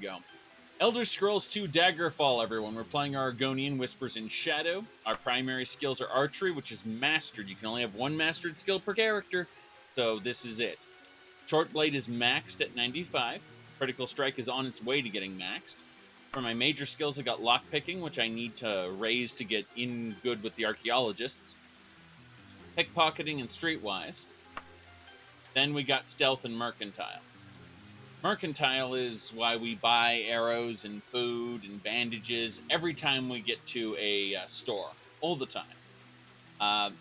go. Elder Scrolls 2 Daggerfall, everyone. We're playing Argonian Whispers in Shadow. Our primary skills are archery, which is mastered. You can only have one mastered skill per character, so this is it. Short Blade is maxed at 95. Critical Strike is on its way to getting maxed. For my major skills, I got Lockpicking, which I need to raise to get in good with the Archaeologists. Pickpocketing and Streetwise. Then we got Stealth and Mercantile. Mercantile is why we buy arrows and food and bandages every time we get to a store, all the time.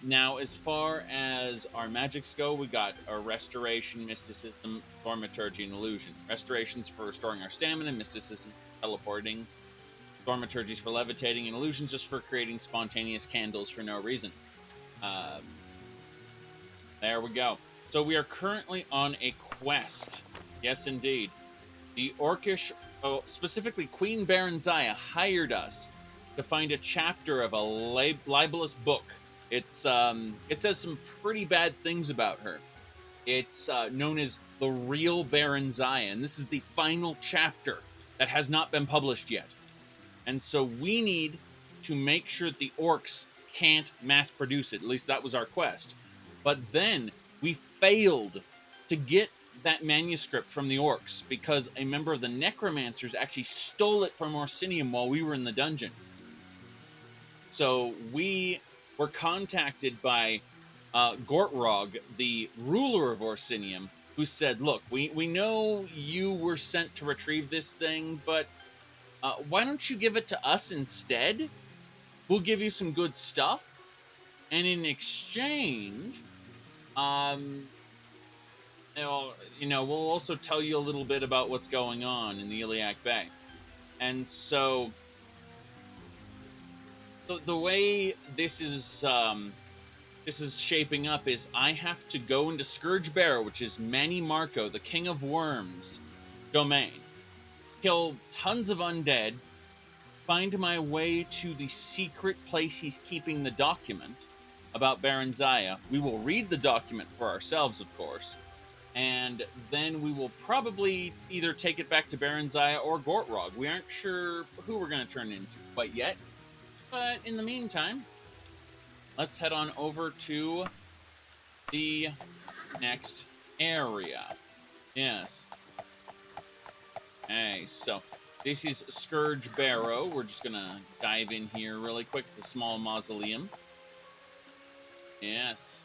Now, as far as our magics go, we got our Restoration, Mysticism, Thaumaturgy, and Illusion. Restoration's for restoring our stamina, Mysticism, teleporting, Thaumaturgy's for levitating, and Illusion's just for creating spontaneous candles for no reason. There we go. So we are currently on a quest. Yes, indeed. The Orcish, specifically Queen Baranziah, hired us to find a chapter of a libelous book. It says some pretty bad things about her. It's known as the Real Baranziah, and this is the final chapter that has not been published yet. And so we need to make sure that the orcs can't mass produce it. At least that was our quest. But then we failed to get that manuscript from the orcs because a member of the necromancers actually stole it from Orsinium while we were in the dungeon. So we were contacted by Gortrog, the ruler of Orsinium, who said, look, we know you were sent to retrieve this thing, but why don't you give it to us instead? We'll give you some good stuff, and in exchange, we'll also tell you a little bit about what's going on in the Iliac Bay. And so the way this is shaping up is I have to go into Scourge Barrow, which is Manny Marco, the King of Worms, domain, kill tons of undead, find my way to the secret place he's keeping the document about Baranziah. We will read the document for ourselves, of course, and then we will probably either take it back to Baranziah or Gortrog. We aren't sure who we're going to turn into quite yet, but in the meantime, let's head on over to the next area. Yes. Okay, so this is Scourge Barrow. We're just going to dive in here really quick. It's a small mausoleum. Yes.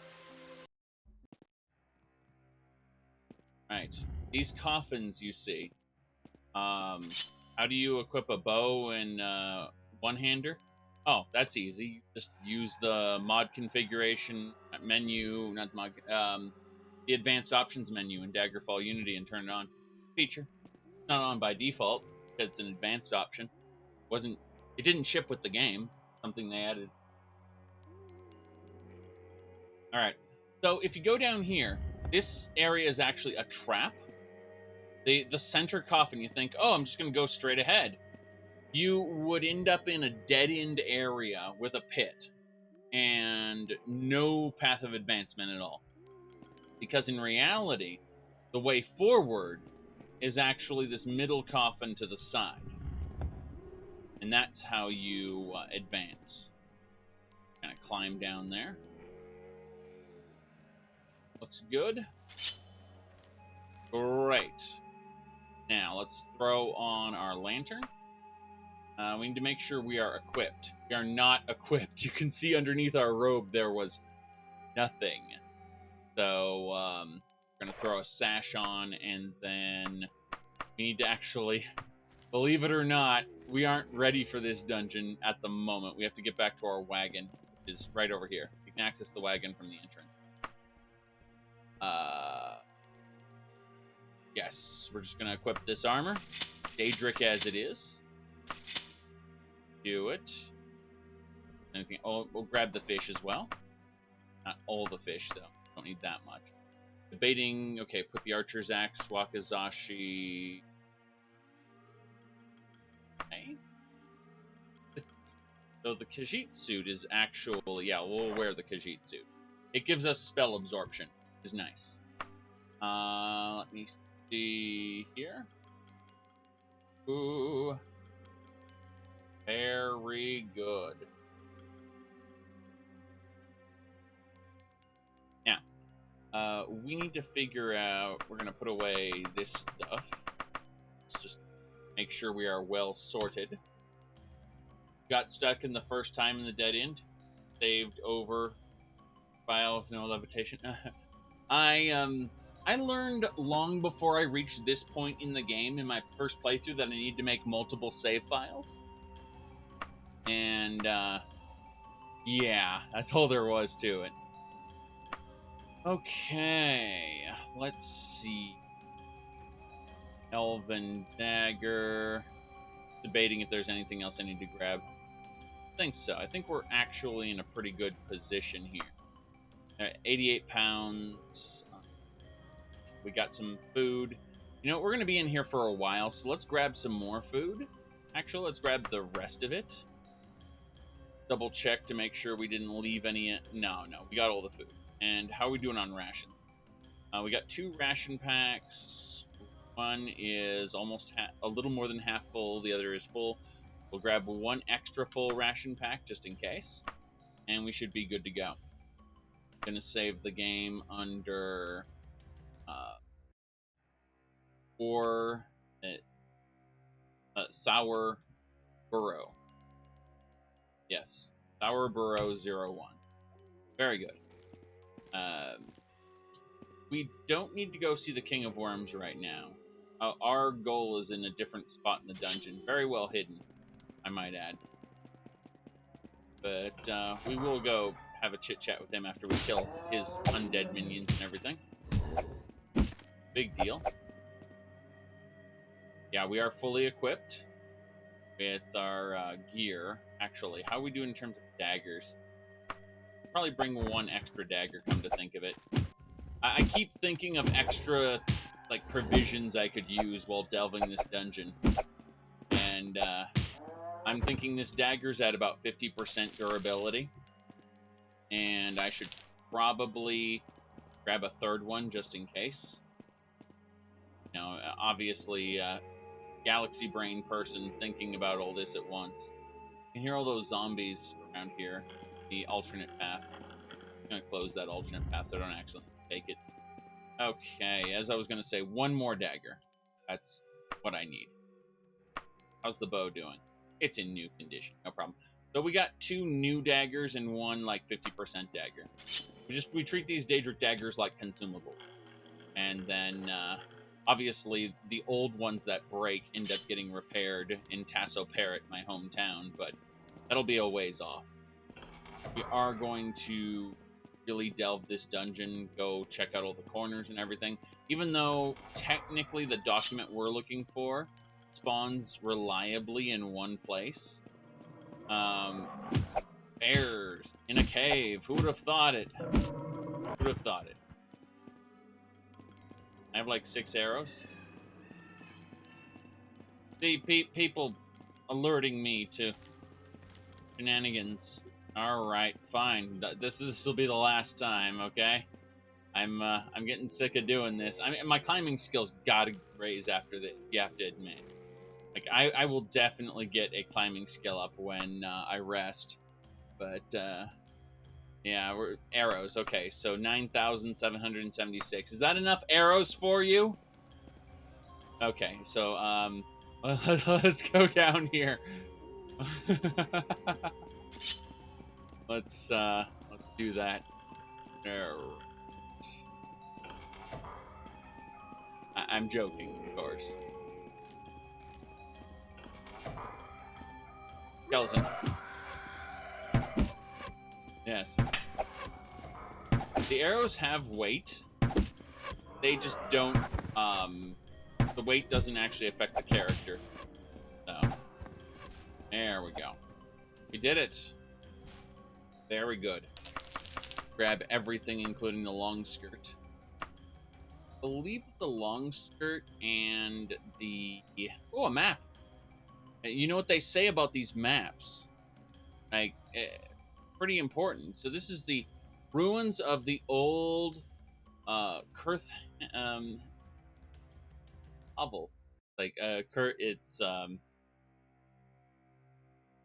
Right. These coffins you see. How do you equip a bow and one-hander? Oh, that's easy. Just use the mod configuration menu, not mod, the advanced options menu in Daggerfall Unity and turn it on. Feature. Not on by default. It's an advanced option. It didn't ship with the game. Something they added. All right. So if you go down here, this area is actually a trap. The center coffin, you think, oh, I'm just going to go straight ahead. You would end up in a dead-end area with a pit and no path of advancement at all. Because in reality, the way forward is actually this middle coffin to the side. And that's how you advance. Kind of climb down there. Looks good. Great. Now, let's throw on our lantern. We need to make sure we are equipped. We are not equipped. You can see underneath our robe there was nothing. So, we're going to throw a sash on, and then we need to actually, believe it or not, we aren't ready for this dungeon at the moment. We have to get back to our wagon, which is right over here. You can access the wagon from the entrance. Yes, we're just going to equip this armor. Daedric as it is. Do it. Anything? Oh, we'll grab the fish as well. Not all the fish, though. Don't need that much. Debating. Okay, put the archer's axe, Wakazashi. Okay. So the Khajiit Suit is actually... Yeah, we'll wear the Khajiit Suit. It gives us spell absorption, which is nice. Let me see here. Ooh. Very good. Now, we need to figure out... We're going to put away this stuff. Let's just make sure we are well sorted. Got stuck in the first time in the dead end. Saved over. File with no levitation. I learned long before I reached this point in the game in my first playthrough that I need to make multiple save files. And, yeah, that's all there was to it. Okay, let's see. Elven Dagger. Debating if there's anything else I need to grab. I think so. I think we're actually in a pretty good position here. 88 pounds. We got some food. You know, we're going to be in here for a while, so let's grab some more food. Actually, let's grab the rest of it. Double check to make sure we didn't leave any... No, we got all the food. And how are we doing on rations? We got 2 ration packs. One is almost a little more than half full. The other is full. We'll grab 1 extra full ration pack just in case. And we should be good to go. Gonna save the game under... Sour Burrow. Yes. Sour Burrow 01. Very good. We don't need to go see the King of Worms right now. Our goal is in a different spot in the dungeon. Very well hidden, I might add. But we will go have a chit-chat with him after we kill his undead minions and everything. Big deal. Yeah, we are fully equipped with our gear. Actually, how are we doing in terms of daggers? Probably bring 1 extra dagger, come to think of it. I keep thinking of extra, like, provisions I could use while delving this dungeon. And I'm thinking this dagger's at about 50% durability. And I should probably grab a 3rd one just in case. You know, obviously, galaxy brain person thinking about all this at once. You can hear all those zombies around here. The alternate path. I'm going to close that alternate path so I don't actually take it. Okay, as I was going to say, 1 more dagger. That's what I need. How's the bow doing? It's in new condition, no problem. So we got 2 new daggers and 1 like 50% dagger. We treat these Daedric daggers like consumable. And then obviously the old ones that break end up getting repaired in Tasso Parrot, my hometown, but that'll be a ways off. We are going to really delve this dungeon, go check out all the corners and everything. Even though technically the document we're looking for spawns reliably in one place. Bears in a cave. Who would have thought it? Who would have thought it? I have like 6 arrows. See, people alerting me to shenanigans. All right, fine. This will be the last time, okay? I'm getting sick of doing this. I mean, my climbing skills gotta raise after that. You have to admit. Like, I will definitely get a climbing skill up when I rest. But yeah, we're arrows. Okay, so 9,776. Is that enough arrows for you? Okay, so let's go down here. Let's do that. I'm joking, of course. Skeleton. Yes. The arrows have weight. They just don't, the weight doesn't actually affect the character. So, there we go. We did it. Very good. Grab everything, including the long skirt. I believe the long skirt and the... Oh, a map. You know what they say about these maps? Like, pretty important. So this is the ruins of the old Kurth hovel. Like it's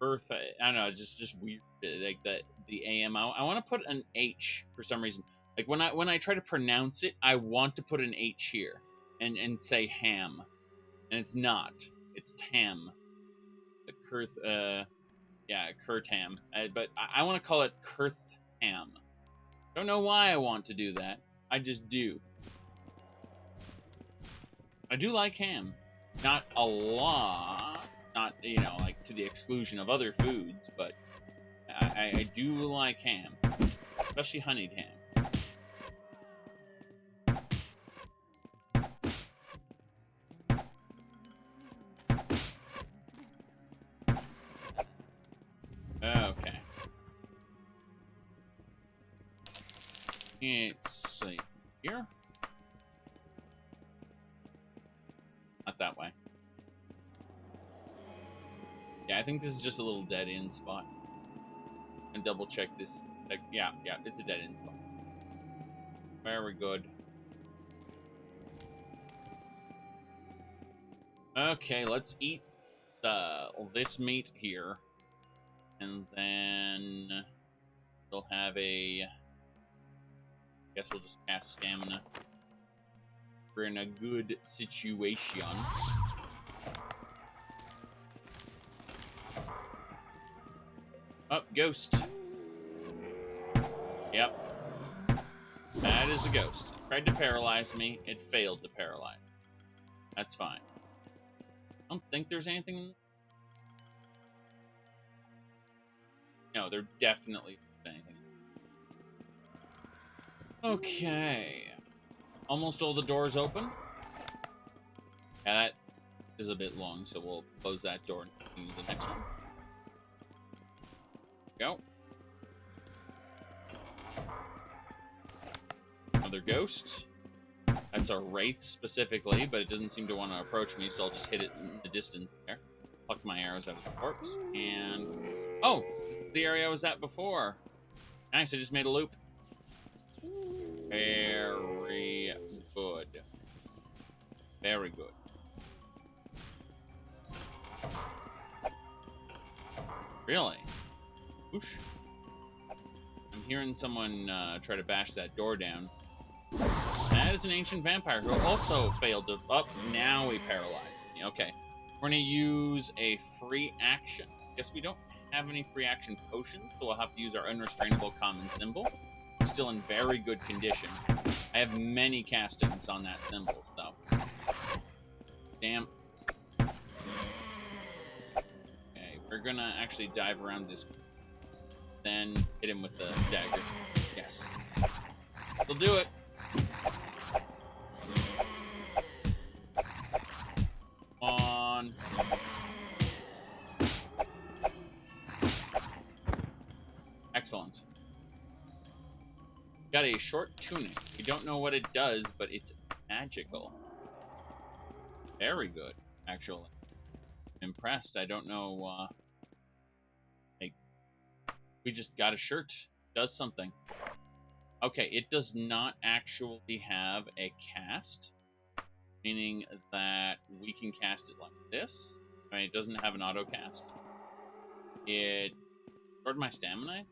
Earth. I don't know, just weird. Like the AM. I want to put an H for some reason. Like when I try to pronounce it, I want to put an H here and say ham, and it's not. It's tam. The Kurth. Yeah, Kurtham. But I want to call it Kurtham. Don't know why I want to do that. I just do. I do like ham. Not a lot. Not, you know, like to the exclusion of other foods, but I do like ham. Especially honeyed ham. Okay. Let's see. Here? Not that way. Yeah, I think this is just a little dead-end spot. And double check this. Like, yeah, it's a dead-end spot. Very good. Okay, let's eat this meat here. And then we'll have I guess we'll just cast stamina. We're in a good situation. Up, ghost. Yep. That is a ghost. It tried to paralyze me. It failed to paralyze. That's fine. I don't think there's anything. No, there definitely isn't anything. Okay. Almost all the doors open. Yeah, that is a bit long, so we'll close that door and continue the next one. Go. Another ghost. That's a wraith specifically, but it doesn't seem to want to approach me, so I'll just hit it in the distance there. Pluck my arrows out of the corpse, and... Oh! The area I was at before. Nice, I just made a loop. Very good. Very good. Really? Whoosh. I'm hearing someone try to bash that door down. That is an ancient vampire who also failed to... Oh, now we paralyzed me. Okay. We're going to use a free action. Guess we don't have any free action potions, so we'll have to use our unrestrainable common symbol. It's still in very good condition. I have many castings on that symbol, so... Damn. Okay, we're going to actually dive around this... Then hit him with the dagger. Yes. We'll do it. On. Excellent. Got a short tunic. You don't know what it does, but it's magical. Very good, actually. Impressed. I don't know, like, we just got a shirt. Does something. Okay, it does not actually have a cast, meaning that we can cast it like this. I mean, it doesn't have an auto cast. It restored my stamina.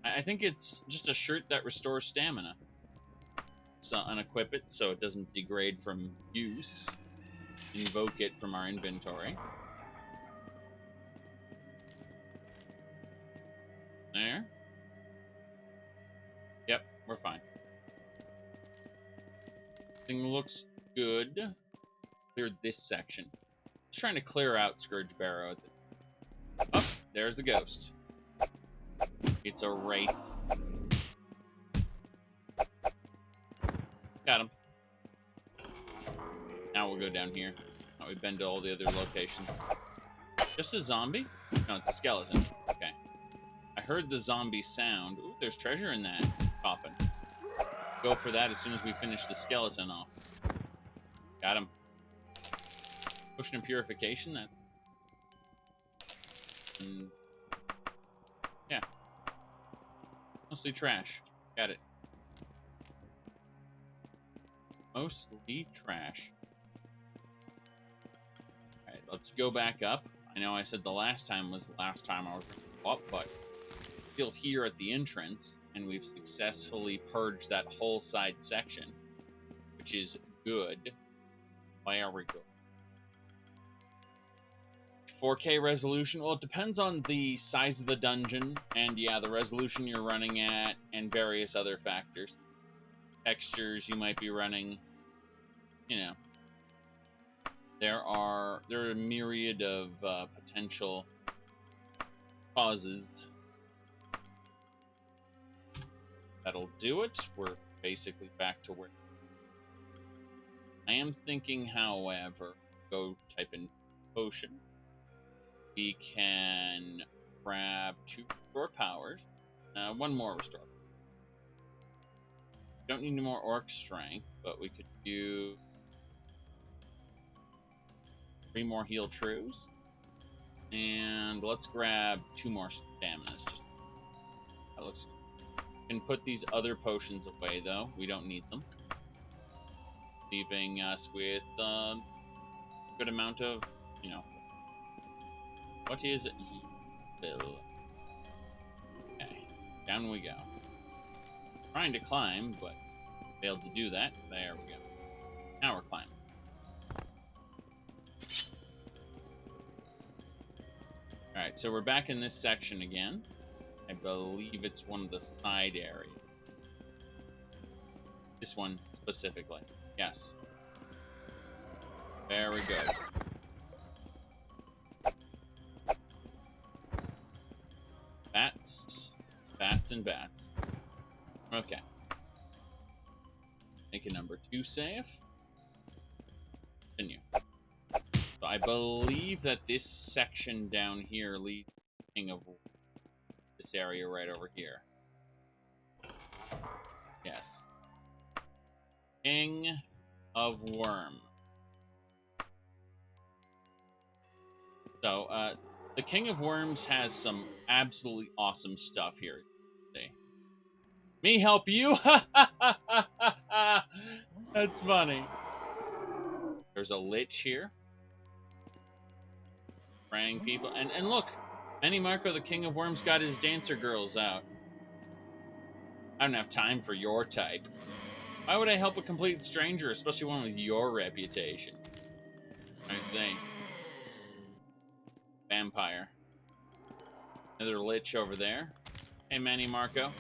I think it's just a shirt that restores stamina. So unequip it so it doesn't degrade from use. Invoke it from our inventory. There. Yep, we're fine. Thing looks good. Cleared this section. Just trying to clear out Scourge Barrow. Oh, there's the ghost. It's a wraith. Got him. Now we'll go down here. Now we've been to all the other locations. Just a zombie? No, it's a skeleton. Okay. I heard the zombie sound. Ooh, there's treasure in that coffin. Go for that as soon as we finish the skeleton off. Got him. Potion of purification. That. Yeah. Mostly trash. Got it. Mostly trash. let's go back up. I know I said the last time was the last time I was going to go up, but still here at the entrance, and we've successfully purged that whole side section, which is good. Why are we good? 4K resolution. Well, it depends on the size of the dungeon, and yeah, the resolution you're running at, and various other factors. Textures you might be running, you know. There are a myriad of potential causes. That'll do it. We're basically back to where I am thinking, however, go type in potion. We can grab 2 restore powers. 1 more restore. Don't need any more orc strength, but we could do 3 more heal trues. And let's grab 2 more staminas. Just that looks good. Can put these other potions away, though. We don't need them. Leaving us with a good amount of, you know. What is evil? Okay, down we go. Trying to climb, but failed to do that. There we go. Now we're climbing. Alright, so we're back in this section again. I believe it's one of the side areas. This one specifically. Yes. Very good. Bats. Bats and bats. Okay. Make a number 2 save. Continue. So I believe that this section down here leads to the King of this area right over here. Yes. King of Worm. So, the King of Worms has some absolutely awesome stuff here. See? Me help you? That's funny. There's a lich here. Praying people. And look, Manny Marco, the King of Worms, got his dancer girls out. I don't have time for your type. Why would I help a complete stranger, especially one with your reputation? I say. Vampire. Another lich over there. Hey, Manny Marco.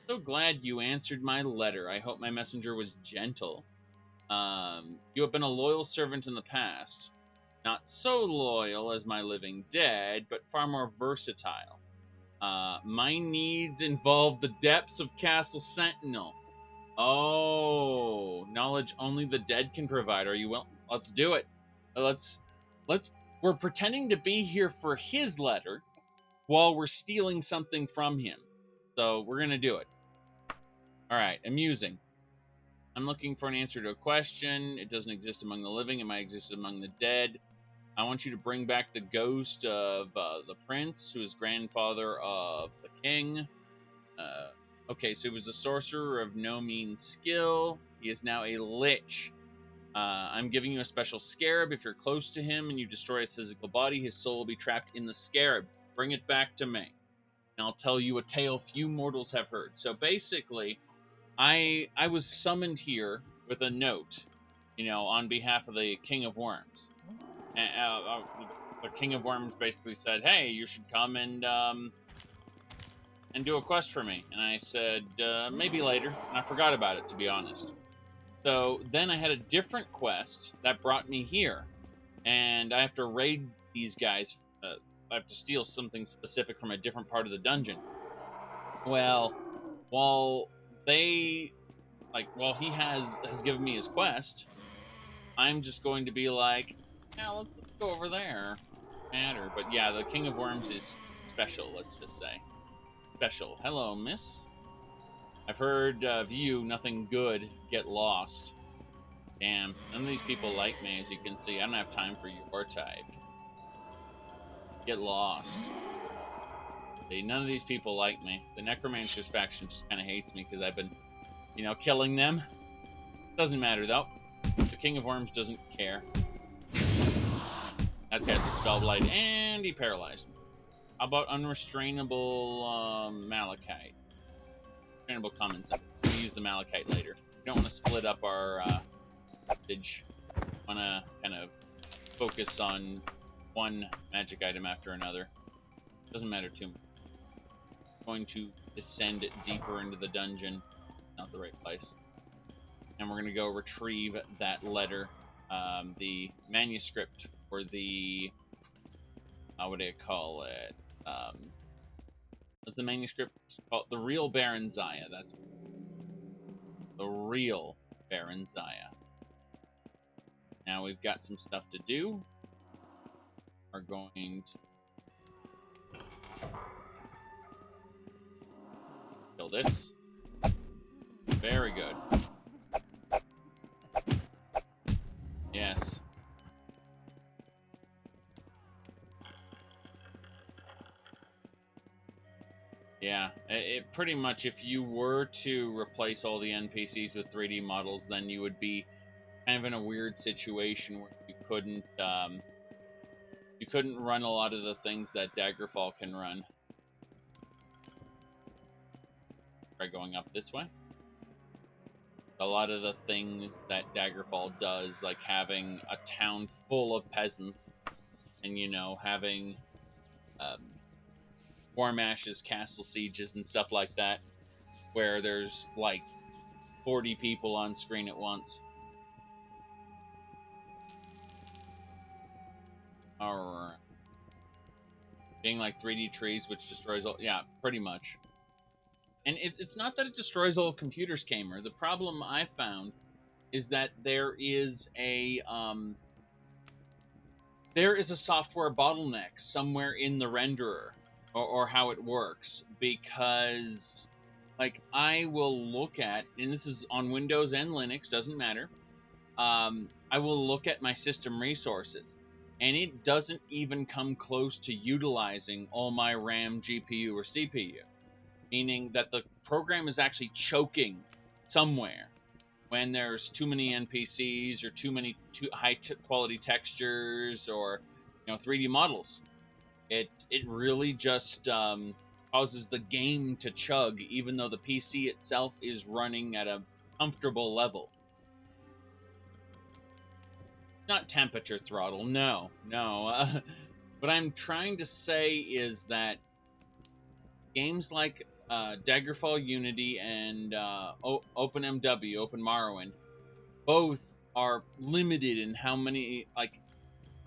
So glad you answered my letter. I hope my messenger was gentle. You have been a loyal servant in the past. Not so loyal as my living dead, but far more versatile. My needs involve the depths of Castle Sentinel. Oh, knowledge only the dead can provide. Are you willing? Let's do it. We're pretending to be here for his letter while we're stealing something from him. So we're going to do it. All right, amusing. I'm looking for an answer to a question. It doesn't exist among the living. It might exist among the dead. I want you to bring back the ghost of the prince, who is grandfather of the king. Okay, so he was a sorcerer of no mean skill. He is now a lich. I'm giving you a special scarab. If you're close to him and you destroy his physical body, his soul will be trapped in the scarab. Bring it back to me, and I'll tell you a tale few mortals have heard. So basically, I was summoned here with a note, you know, on behalf of the King of Worms. And, the King of Worms basically said, hey, you should come and do a quest for me. And I said, maybe later. And I forgot about it, to be honest. So then I had a different quest that brought me here. And I have to raid these guys. I have to steal something specific from a different part of the dungeon. Well, while he has given me his quest, I'm just going to be like, yeah, let's go over there. Matter. But yeah, the King of Worms is special, let's just say. Special. Hello, miss. I've heard of you, nothing good, get lost. Damn, none of these people like me, as you can see. I don't have time for your type. Get lost. See, none of these people like me. The Necromancer's faction just kind of hates me because I've been, you know, killing them. Doesn't matter, though. The King of Worms doesn't care. That guy's a Spellblade, and he paralyzed me. How about Unrestrainable Malachite? Unrestrainable Common Symbol. We'll use the Malachite later. We don't want to split up our usage. We want to kind of focus on one magic item after another. Doesn't matter too much. I'm going to descend deeper into the dungeon. Not the right place. And we're going to go retrieve that letter. The manuscript for the... what do you call it? What's the manuscript called? The Real Baron Zaya. That's the Real Baron Zaya. Now we've got some stuff to do. We're going to kill this. Very good. Yes. Yeah, it pretty much, if you were to replace all the NPCs with 3D models, then you would be kind of in a weird situation where you couldn't run a lot of the things that Daggerfall can run. Try going up this way. A lot of the things that Daggerfall does, like having a town full of peasants, and, you know, having Warmash's castle sieges and stuff like that, where there's like 40 people on screen at once. Alright. Being like 3D trees, which destroys all... Yeah, pretty much. And it's not that it destroys all computers, Kamer. The problem I found is that there is a software bottleneck somewhere in the renderer, or how it works, because, like, I will look at, and this is on Windows and Linux, doesn't matter, I will look at my system resources, and it doesn't even come close to utilizing all my RAM, GPU, or CPU. Meaning that the program is actually choking somewhere when there's too many NPCs or too many high-quality textures or, you know, 3D models. It really just causes the game to chug, even though the PC itself is running at a comfortable level. Not temperature throttle, no. What I'm trying to say is that games like Daggerfall Unity and OpenMW, OpenMorrowind, both are limited in how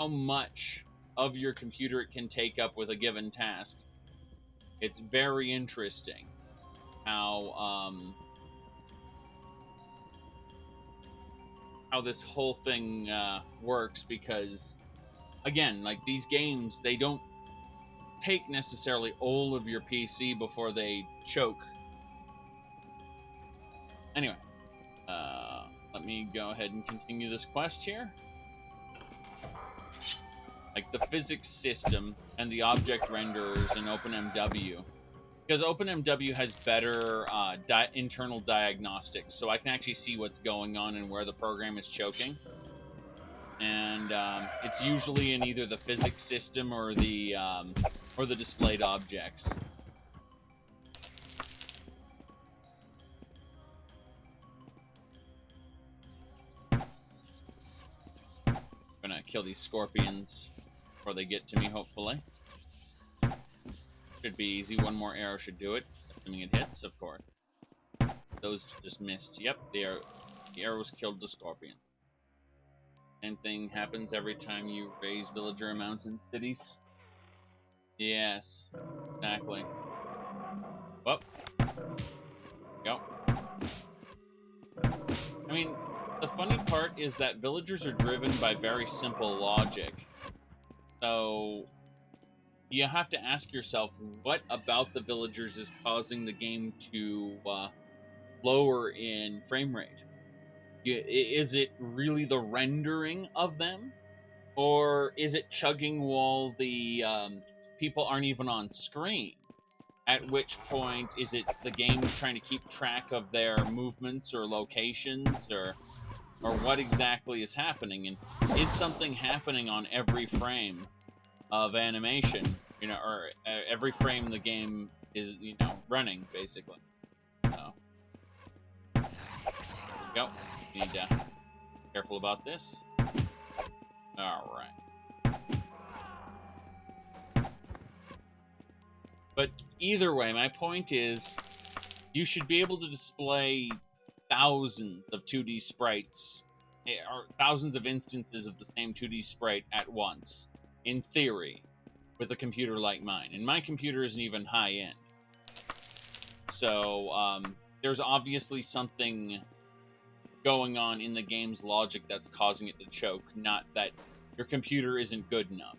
much of your computer it can take up with a given task. It's very interesting how this whole thing works, because, again, like, these games, they don't take necessarily all of your PC before they choke. Anyway, let me go ahead and continue this quest here. Like, the physics system and the object renderers in OpenMW, because OpenMW has better internal diagnostics, so I can actually see what's going on and where the program is choking. And it's usually in either the physics system or the displayed objects. I'm gonna kill these scorpions before they get to me, hopefully. Should be easy. One more arrow should do it, assuming it hits, of course. Those just missed. Yep, the arrows killed the scorpion. Same thing happens every time you raise villager amounts in cities. Yes, exactly. Well, go. I mean, the funny part is that villagers are driven by very simple logic. So you have to ask yourself, what about the villagers is causing the game to lower in frame rate? Is it really the rendering of them? Or is it chugging while the people aren't even on screen? At which point, is it the game trying to keep track of their movements or locations? Or or what exactly is happening, and is something happening on every frame of animation, you know, or every frame the game is, you know, running, basically. So, there we go. You need to be careful about this. All right. But either way, my point is, you should be able to display thousands of 2D sprites, or thousands of instances of the same 2D sprite at once, in theory, with a computer like mine. And my computer isn't even high-end. So, there's obviously something going on in the game's logic that's causing it to choke, not that your computer isn't good enough.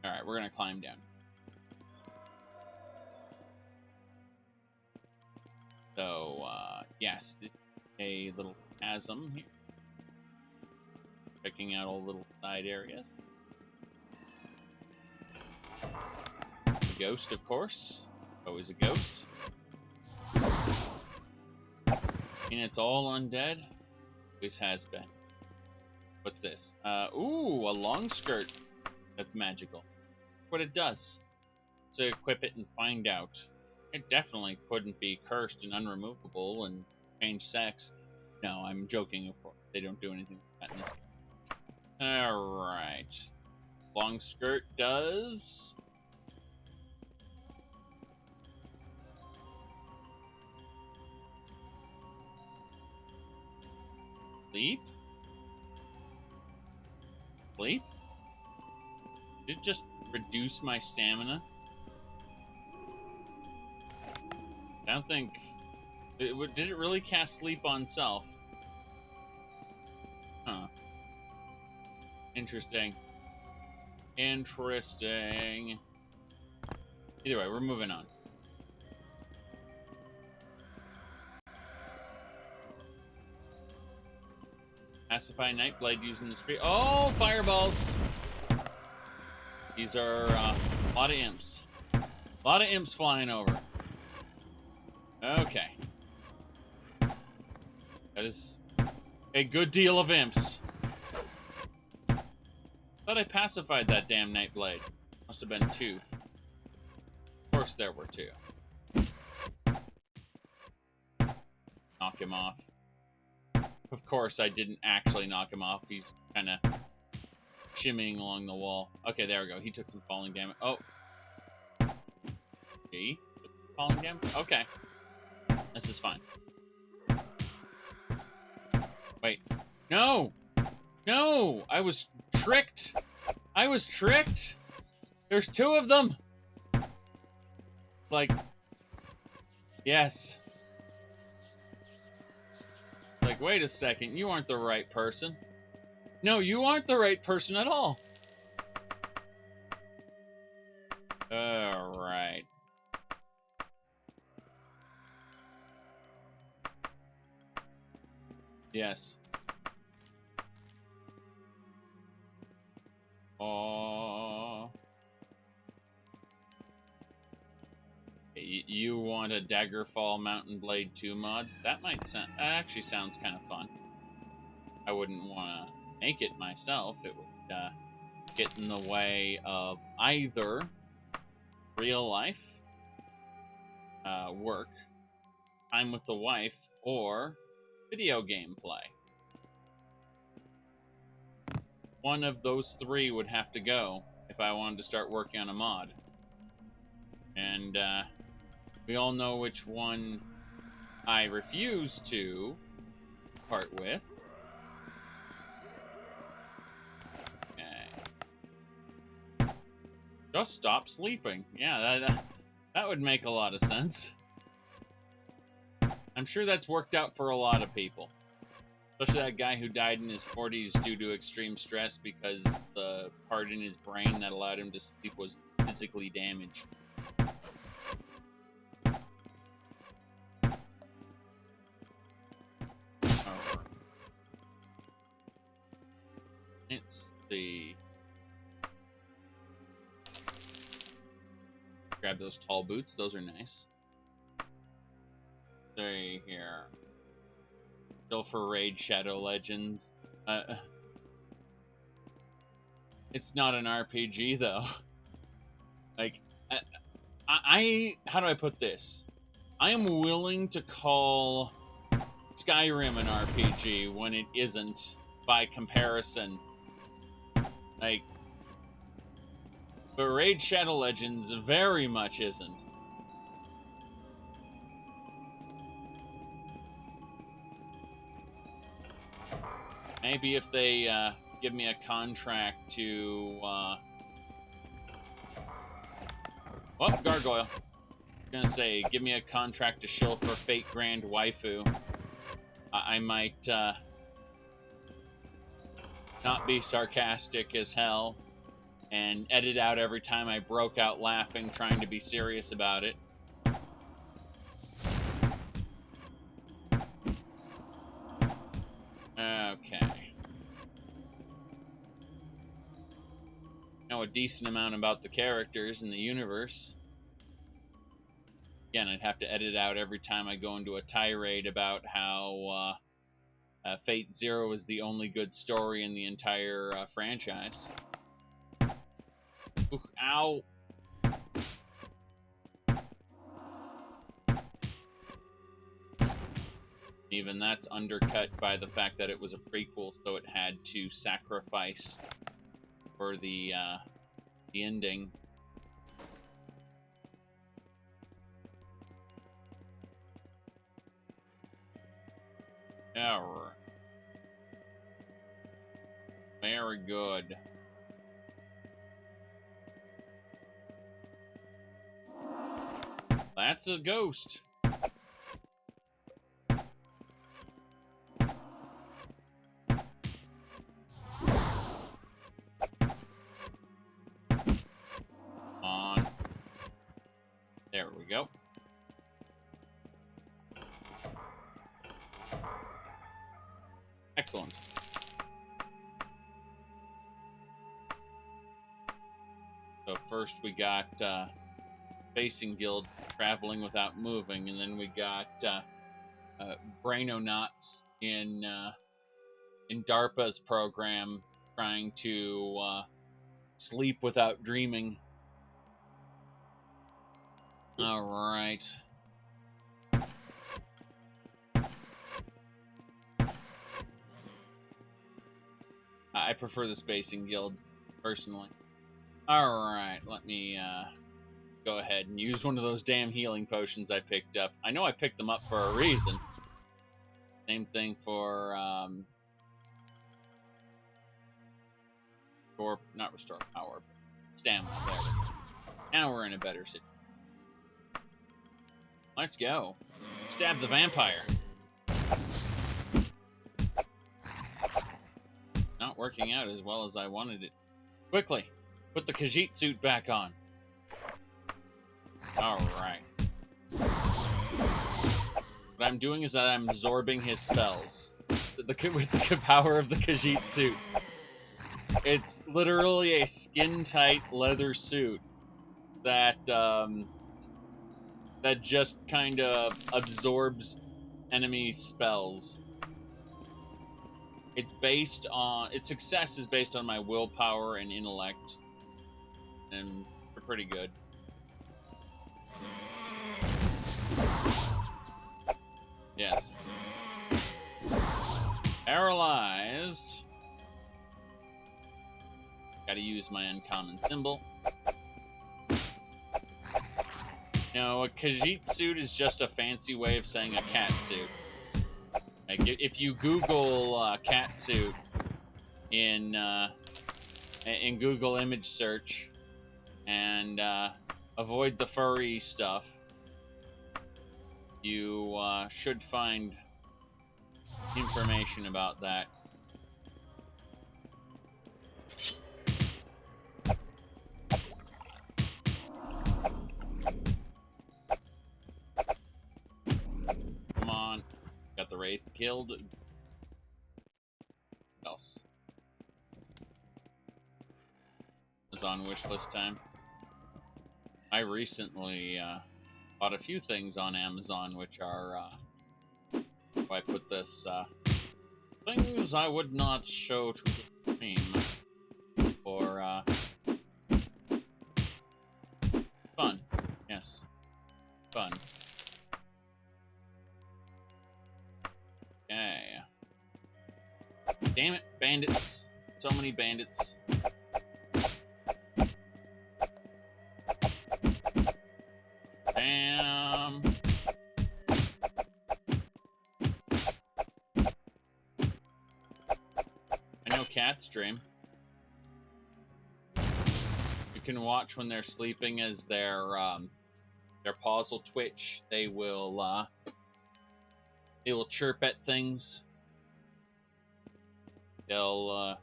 Alright, we're gonna climb down. So, yes, this is a little chasm here. Checking out all little side areas. A ghost, of course. Always a ghost. And it's all undead. Always has been. What's this? Ooh, a long skirt. That's magical. What it does. To equip it and find out. It definitely couldn't be cursed and unremovable and change sex. No, I'm joking, of course. They don't do anything like that in this game. Alright. Long skirt does... Sleep? Sleep? Did it just reduce my stamina? I don't think... Did it really cast sleep on self? Huh. Interesting. Interesting. Either way, we're moving on. Massify Nightblade using the sprite. Oh, fireballs! These are a lot of imps. A lot of imps flying over. Okay. That is a good deal of imps. Thought I pacified that damn Nightblade. Must have been 2. Of course there were 2. Knock him off. Of course I didn't actually knock him off. He's kind of shimmying along the wall. Okay, there we go. He took some falling damage. Oh. He took falling damage? Okay. This is fine. Wait. No! No! I was tricked! I was tricked! There's 2 of them! Like... Yes. Like, wait a second. You aren't the right person. No, you aren't the right person at all. Alright. Yes. Oh. You want a Daggerfall Mountain Blade 2 mod? That might sound... That actually sounds kind of fun. I wouldn't want to make it myself. It would get in the way of either real life work, time with the wife, or video game play. One of those 3 would have to go if I wanted to start working on a mod. And we all know which one I refuse to part with. Okay. Just stop sleeping. Yeah, that would make a lot of sense. I'm sure that's worked out for a lot of people. Especially that guy who died in his 40s due to extreme stress because the part in his brain that allowed him to sleep was physically damaged. Let's see. Grab those tall boots. Those are nice. Stay here. Still for Raid Shadow Legends. It's not an RPG though. Like, how do I put this? I am willing to call Skyrim an RPG when it isn't, by comparison. Like, but Raid Shadow Legends very much isn't. Maybe if they give me a contract to... Oh, Gargoyle. I was gonna say, give me a contract to shill for Fate Grand Waifu. I might not be sarcastic as hell and edit out every time I broke out laughing trying to be serious about it. Okay. Know a decent amount about the characters in the universe. Again, I'd have to edit out every time I go into a tirade about how Fate Zero is the only good story in the entire franchise. Ooh, ow! Even that's undercut by the fact that it was a prequel, so it had to sacrifice for the ending. Error. Very good. That's a ghost. On. There we go. Excellent. So first we got Facing Guild traveling without moving, and then we got Brainonauts in DARPA's program trying to sleep without dreaming. All right. I prefer the Spacing Guild, personally. Alright, let me go ahead and use one of those damn healing potions I picked up. I know I picked them up for a reason. Same thing for not restore power, but stamina. There we go. Now we're in a better situation. Let's go. Stab the vampire. Not working out as well as I wanted it. Quickly, put the Khajiit suit back on. Alright. What I'm doing is that I'm absorbing his spells. With the power of the Khajiit suit. It's literally a skin-tight leather suit that, that just kind of absorbs enemy spells. It's based on... Its success is based on my willpower and intellect. And they're pretty good. Yes. Paralyzed. Gotta use my uncommon symbol. No, a Khajiit suit is just a fancy way of saying a cat suit. Like, if you Google cat suit in Google image search and avoid the furry stuff, you should find information about that. Come on. Got the Wraith killed. What else? Was on wishlist time. I recently bought a few things on Amazon, which are, how do I put this, Things I would not show to the stream for fun. Yes. Fun. Okay. Damn it, bandits. So many bandits. Damn. I know cats stream. You can watch when they're sleeping as their paws will twitch. They will chirp at things. They'll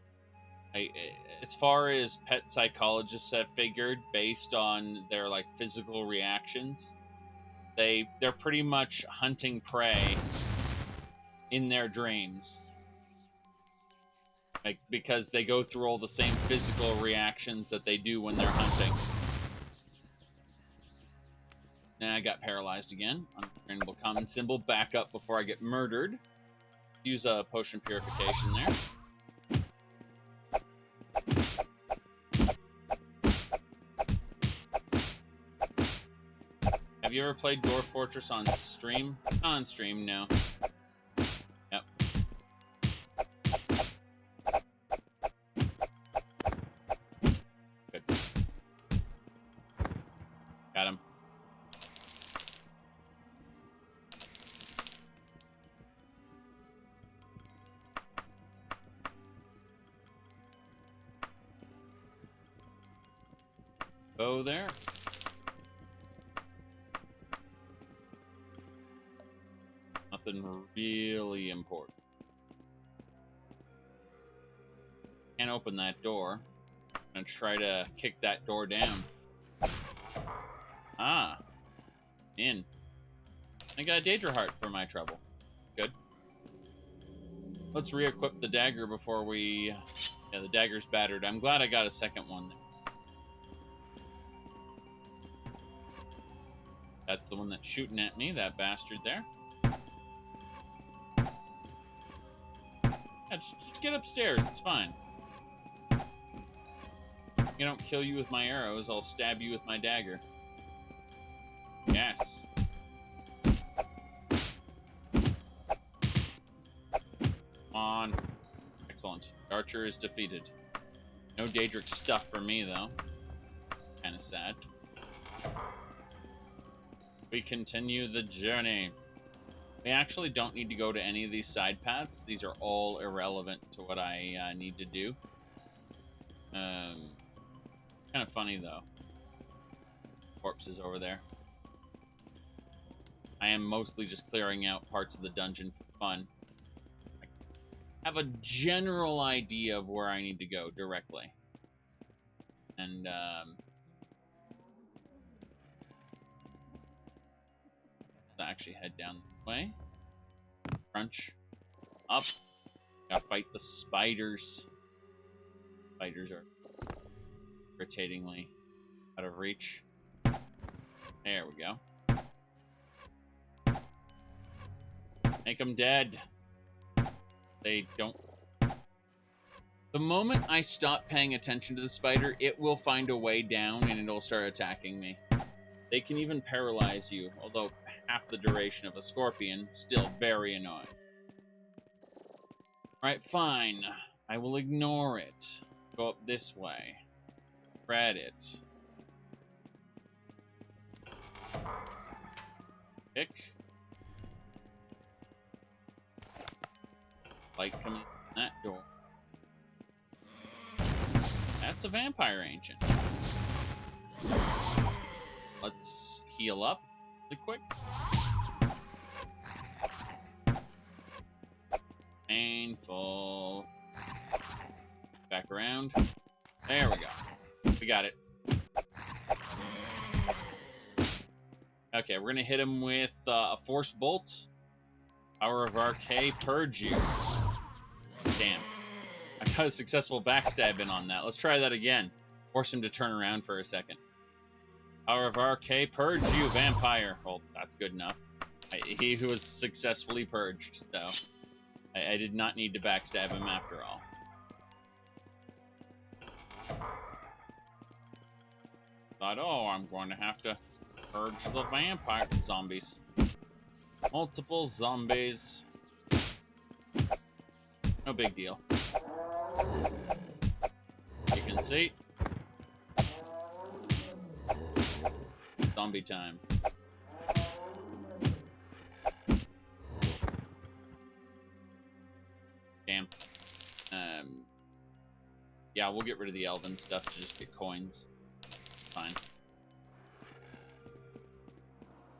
as far as pet psychologists have figured, based on their like physical reactions, they're pretty much hunting prey in their dreams. Like, because they go through all the same physical reactions that they do when they're hunting. And I got paralyzed again. Untrainable common symbol. Back up before I get murdered. Use a potion purification there. Have you ever played Dwarf Fortress on stream? On stream, no. Yep. Good. Got him. Bow there. Nothing really important. Can't open that door. I'm gonna try to kick that door down. Ah. In. I got a Daedra heart for my trouble. Good. Let's re-equip the dagger before we... Yeah, the dagger's battered. I'm glad I got a second one there. That's the one that's shooting at me, that bastard there. Yeah, just get upstairs, it's fine. If I don't kill you with my arrows, I'll stab you with my dagger. Yes. Come on. Excellent. Archer is defeated. No Daedric stuff for me, though. Kinda sad. We continue the journey. We actually don't need to go to any of these side paths. These are all irrelevant to what I need to do. Kind of funny, though. Corpses over there. I am mostly just clearing out parts of the dungeon for fun. I have a general idea of where I need to go directly. And, actually head down this way. Crunch. Up. Gotta fight the spiders. Spiders are irritatingly out of reach. There we go. Make them dead. They don't... The moment I stop paying attention to the spider, it will find a way down and it'll start attacking me. They can even paralyze you, although half the duration of a scorpion, still very annoying. Alright, fine. I will ignore it. Go up this way. Read it. Pick. Light coming in that door. That's a vampire ancient. Let's heal up really quick. Painful. Back around. There we go. We got it. Okay, we're gonna hit him with a Force Bolt. Power of Arcane, Purge you. Damn. I got a successful backstab in on that. Let's try that again. Force him to turn around for a second. Power of Arcane, Purge you, vampire. Well, that's good enough. He was successfully purged, so. I did not need to backstab him after all. Thought, oh, I'm going to have to purge the vampire zombies. Multiple zombies. No big deal. You can see. Zombie time. Damn. Yeah, we'll get rid of the elven stuff to just get coins. Fine.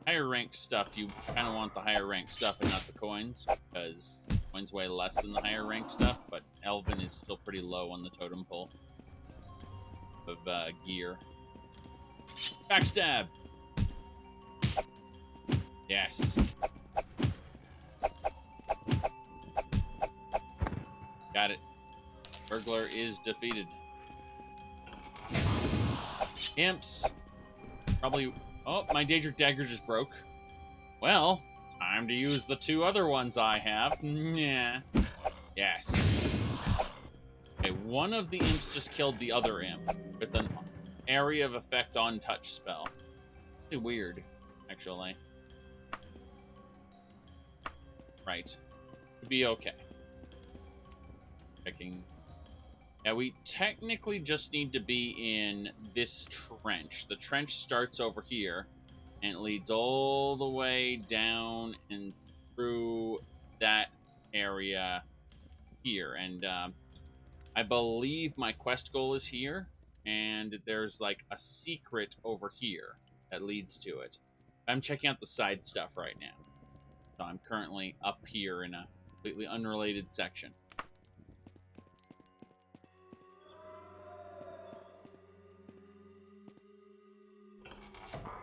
Higher rank stuff, you kind of want the higher rank stuff and not the coins, because coins weigh less than the higher rank stuff, but elven is still pretty low on the totem pole of gear. Backstab! Yes. Got it. Burglar is defeated. Imps. Probably... Oh, my Daedric dagger just broke. Well, time to use the 2 other ones I have. Yeah. Yes. Okay, one of the imps just killed the other imp with an area of effect on touch spell. Pretty weird, actually. Right. Could be okay. Checking. Yeah, we technically just need to be in this trench. The trench starts over here, and it leads all the way down and through that area here. And I believe my quest goal is here, and there's like a secret over here that leads to it. I'm checking out the side stuff right now. So I'm currently up here in a completely unrelated section.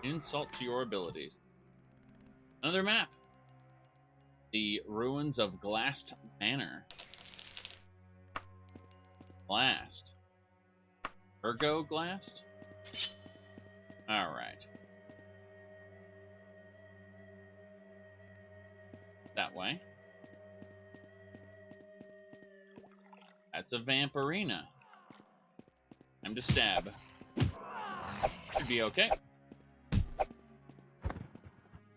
Insult to your abilities. Another map. The ruins of Glast Manor. Glast. Ergo Glast? Alright. That way. That's a vamp arena. Time to stab. Should be okay.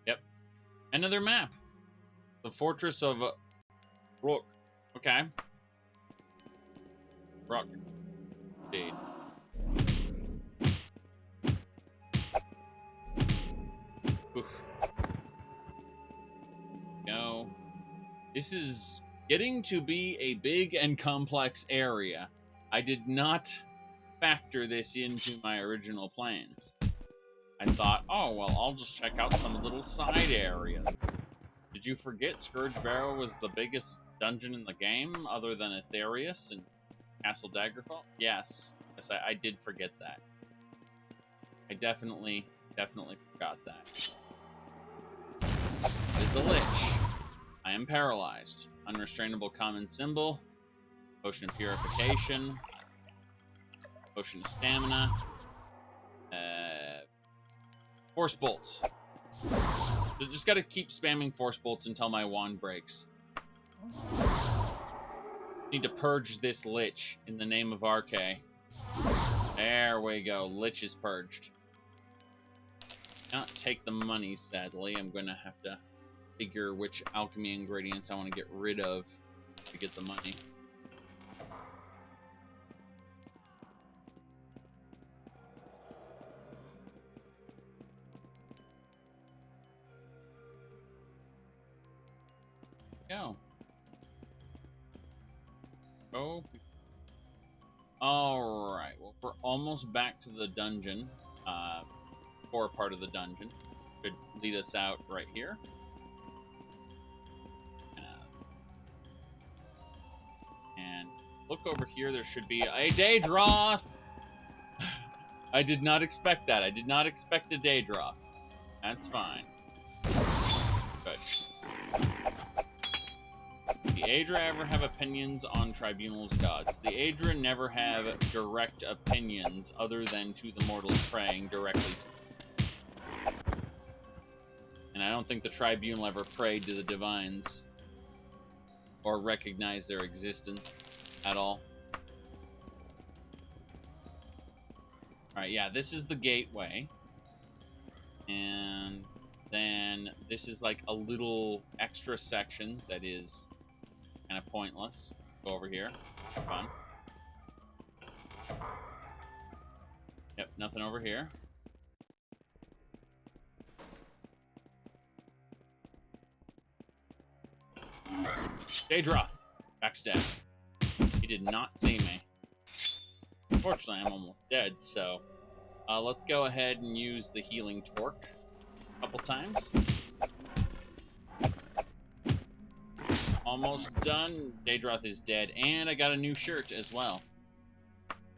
Yep. Another map. The Fortress of Brook. Okay. Brook. Indeed. Oof. No. This is getting to be a big and complex area. I did not factor this into my original plans. I thought, oh, well, I'll just check out some little side area. Did you forget Scourge Barrow was the biggest dungeon in the game, other than Aetherius and Castle Daggerfall? Yes. Yes, I did forget that. I definitely forgot that. It's a lich. I am paralyzed. Unrestrainable common symbol. Potion of purification. Potion of stamina. Force bolts. Just gotta keep spamming force bolts until my wand breaks. Need to purge this lich in the name of RK. There we go. Lich is purged. Not take the money, sadly. I'm gonna have to figure which alchemy ingredients I want to get rid of to get the money. Go. Oh. Alright, well, we're almost back to the dungeon. Core part of the dungeon. Could lead us out right here. And look over here, there should be a Daedroth! I did not expect that. I did not expect a Daedroth. That's fine. Good. The Aedra ever have opinions on Tribunal's gods? The Aedra never have direct opinions other than to the mortals praying directly to them. And I don't think the Tribunal ever prayed to the divines. or recognize their existence at all. Alright, yeah, this is the gateway. And then this is like a little extra section that is kind of pointless. Go over here. Fun. Yep, nothing over here. Daedroth. Backstab. He did not see me. Fortunately, I'm almost dead, so let's go ahead and use the healing torque a couple times. Almost done. Daedroth is dead, and I got a new shirt as well.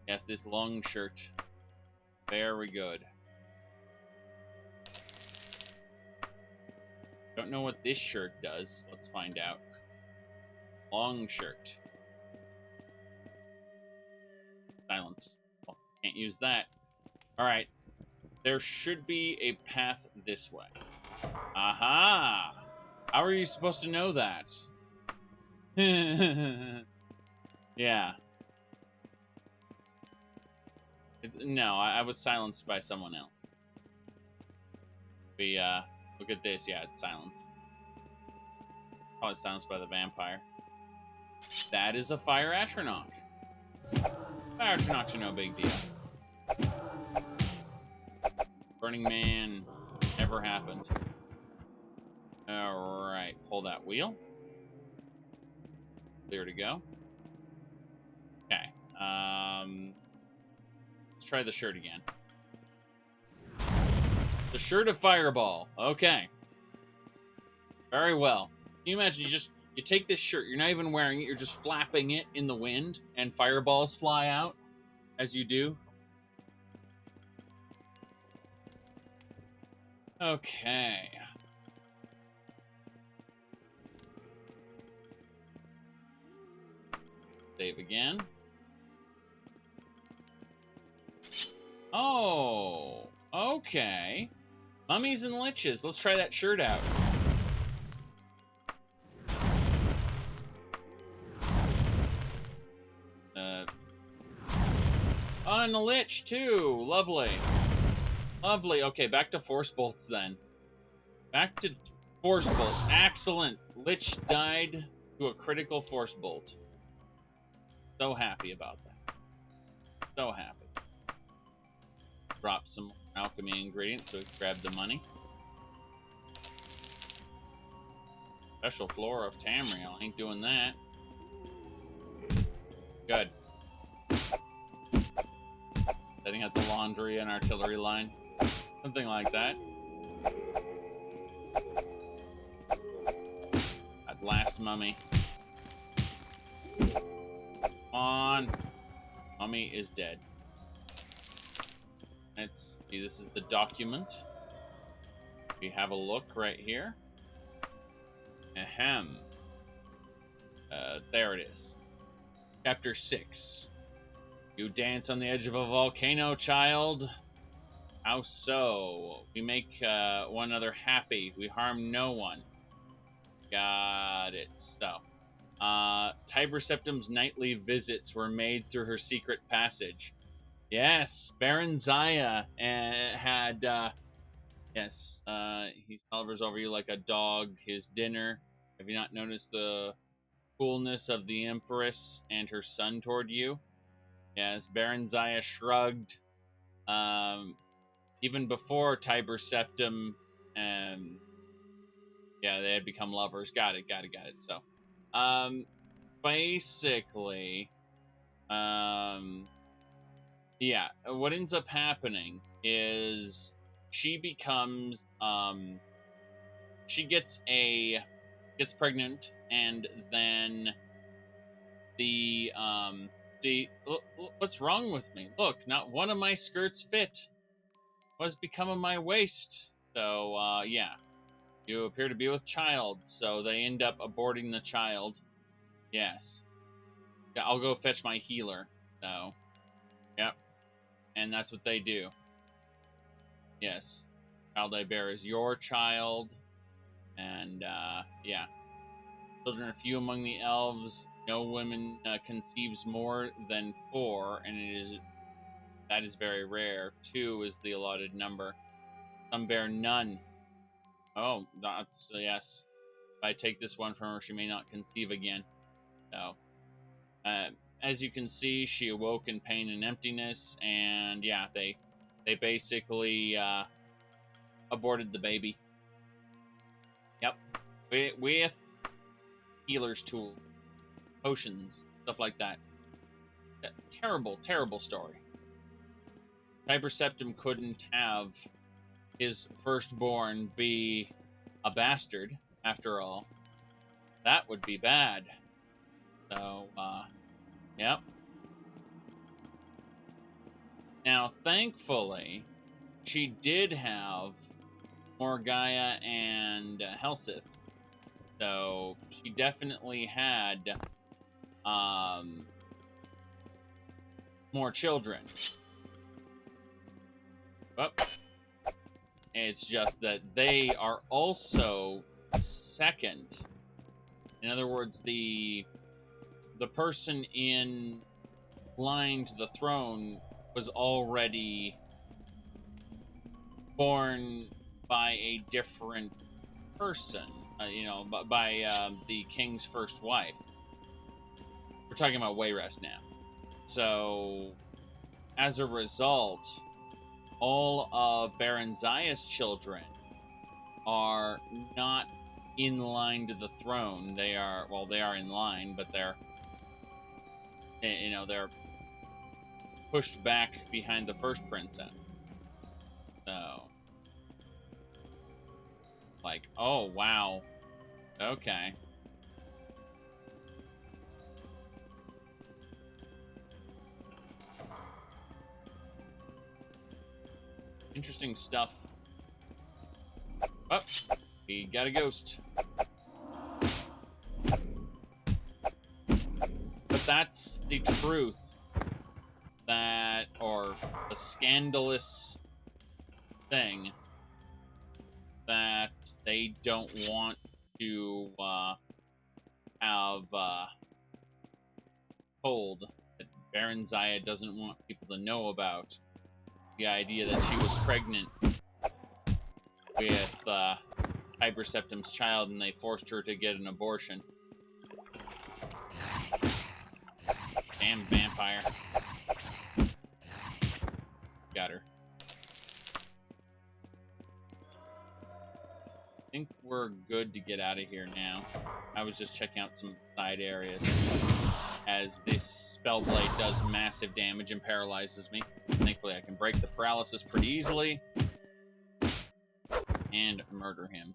Yes, this long shirt. Very good. Don't know what this shirt does. Let's find out. Long shirt. Silence. Oh, can't use that. Alright. There should be a path this way. Aha! How are you supposed to know that? Yeah. No, I was silenced by someone else. We, look at this. Yeah, it's silence. Probably silenced by the vampire. That is a fire Atronach. Fire Atronachs are no big deal. Burning Man never happened. Alright, pull that wheel. Clear to go. Okay. Let's try the shirt again. The shirt of Fireball. Okay. Very well. Can you imagine you take this shirt, you're not even wearing it, you're just flapping it in the wind, and fireballs fly out as you do? Okay. Save again. Oh, okay. Mummies and Liches. Let's try that shirt out. Oh, and a Lich, too. Lovely. Lovely. Okay, back to Force Bolts, then. Back to Force Bolts. Excellent. Lich died to a critical Force Bolt. So happy about that. So happy. Drop some alchemy ingredients so we can grab the money. Special Flora of Tamriel. Ain't doing that. Good. Setting up the laundry and artillery line. Something like that. That last mummy. On. Mummy is dead. Let's see, this is the document. We have a look right here. Ahem. There it is. Chapter 6. You dance on the edge of a volcano, child. How so? We make one another happy. We harm no one. Got it. So, Tiber Septim's nightly visits were made through her secret passage. Yes, Baron Zaya had, yes, he hovers over you like a dog. His dinner. Have you not noticed the coolness of the Empress and her son toward you? Yes, Baron Zaya shrugged. Even before Tiber Septim, yeah, they had become lovers. Got it. So, basically, yeah, what ends up happening is she becomes, she gets pregnant, and then the, see, what's wrong with me? Look, not one of my skirts fit. What's become of my waist? So, yeah. You appear to be with child, so they end up aborting the child. Yes. Yeah, I'll go fetch my healer. So, yep. And that's what they do. Yes. Child I bear is your child. And, yeah. Children are few among the elves. No woman conceives more than 4, and that is very rare. 2 is the allotted number. Some bear none. Oh, that's yes. If I take this one from her, she may not conceive again. So, as you can see, she awoke in pain and emptiness, and yeah, they basically aborted the baby. Yep, with healer's tool, potions, stuff like that. Terrible, terrible story. Tiber Septim couldn't have his firstborn be a bastard, after all. That would be bad. So, yep. Now, thankfully, she did have Morgaia and Helsith. So, she definitely had more children. But it's just that they are also second. In other words, the person in line to the throne was already born by a different person, by the king's first wife. We're talking about Wayrest now. So, as a result, all of Baron Zaya's children are not in line to the throne. They are in line, but they're pushed back behind the first princess. So, like, oh wow, okay. Interesting stuff. Oh, we got a ghost. But that's the truth. Or the scandalous thing that they don't want to have told, that Baron Zaya doesn't want people to know about. The idea that she was pregnant with Tiber Septim's child, and they forced her to get an abortion. Damn vampire. Got her. I think we're good to get out of here now. I was just checking out some side areas, as this Spellblade does massive damage and paralyzes me. Thankfully, I can break the paralysis pretty easily and murder him.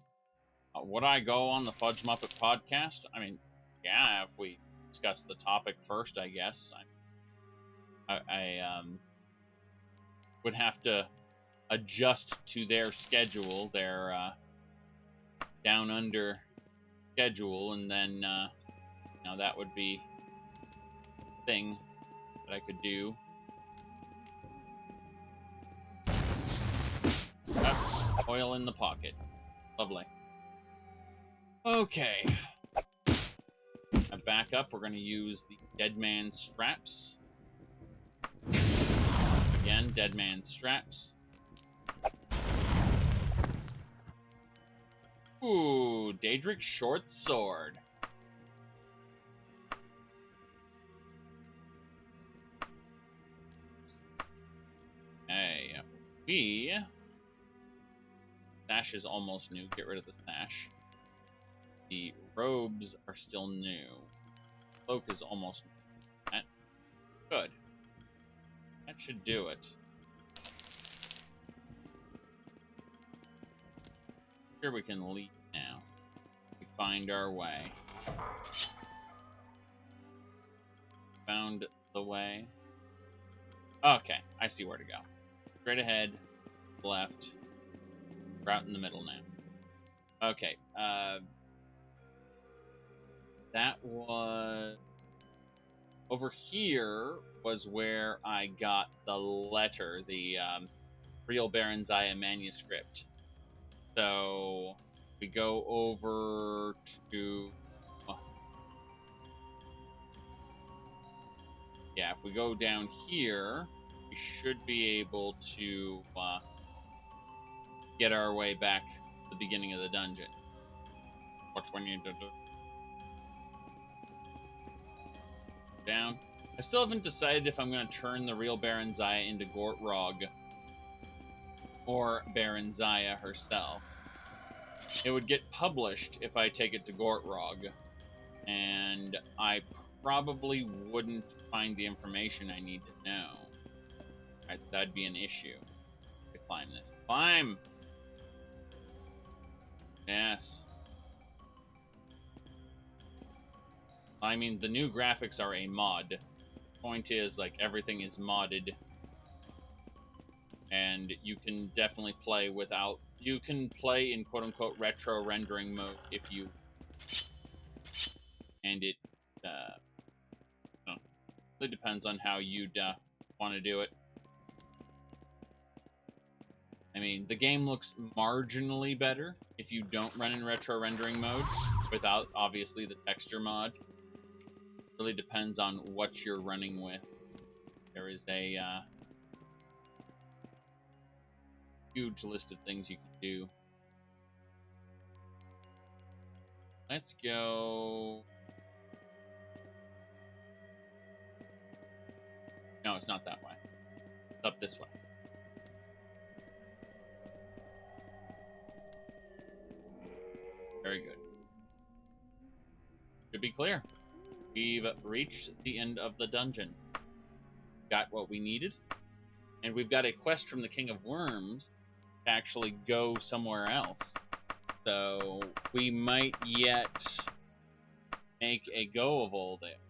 Would I go on the Fudge Muppet podcast? I mean, yeah, if we discuss the topic first, I guess. I would have to adjust to their schedule, their down under schedule, and then that would be a thing that I could do. Oil in the pocket. Lovely. Okay. Now back up. We're going to use the Dead Man's Straps. Again, Dead Man's Straps. Ooh, Daedric Short Sword. Hey, Sash is almost new. Get rid of the sash. The robes are still new. Cloak is almost new. Good. That should do it. Here we can leave now. We find our way. Found the way. Okay, I see where to go. Straight ahead, left. We're out in the middle now. Okay, that was... Over here was where I got the letter, the real Baron Zaya manuscript. So we go over to yeah, if we go down here, we should be able to get our way back to the beginning of the dungeon. What we need to do. Down. I still haven't decided if I'm going to turn the real Baron Zaya into Gortrog or Baron Zaya herself. It would get published if I take it to Gortrog, and I probably wouldn't find the information I need to know. That'd be an issue to climb this. Climb! Yes. I mean, the new graphics are a mod. Point is, like, everything is modded. And you can definitely play without... You can play in quote-unquote retro rendering mode if you... And it, really depends on how you'd want to do it. I mean, the game looks marginally better if you don't run in retro rendering mode without, obviously, the texture mod. Really depends on what you're running with. There is a huge list of things you can do. Let's go... No, it's not that way. It's up this way. Very good. Should be clear. We've reached the end of the dungeon. Got what we needed. And we've got a quest from the King of Worms to actually go somewhere else. So we might yet make a go of all that.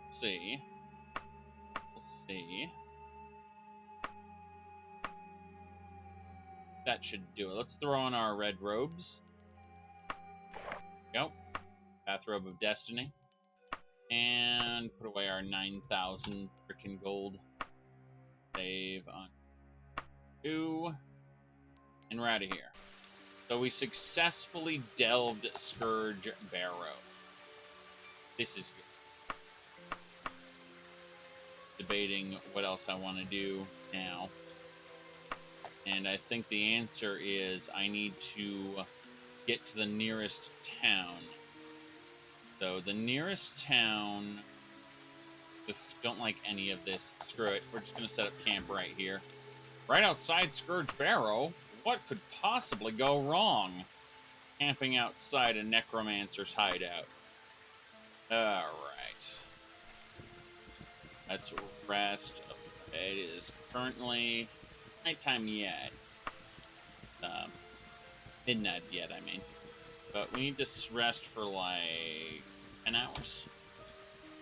Let's see. We'll see. That should do it. Let's throw on our red robes. Go. Bathrobe of Destiny. And put away our 9,000 frickin' gold. Save on 2. And we're out of here. So we successfully delved Scourge Barrow. This is good. Debating what else I want to do now. And I think the answer is I need to get to the nearest town. So the nearest town, don't like any of this. Screw it. We're just going to set up camp right here. Right outside Scourge Barrow. What could possibly go wrong? Camping outside a necromancer's hideout. Alright. Let's rest. It is currently nighttime yet. Midnight yet, I mean. But we need to rest for like 10 hours.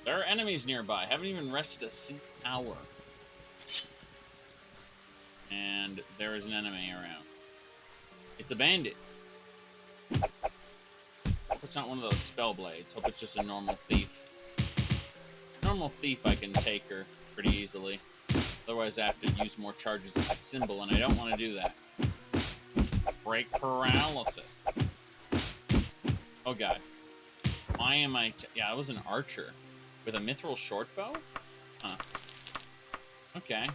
There are enemies nearby. Haven't even rested a single hour. And there is an enemy around. It's a bandit. Hope it's not one of those spell blades. Hope it's just a normal thief. Normal thief, I can take her pretty easily. Otherwise, I have to use more charges of my symbol, and I don't want to do that. Break paralysis. Oh god. Why am I... yeah, I was an archer. With a mithril short bow? Huh. Okay.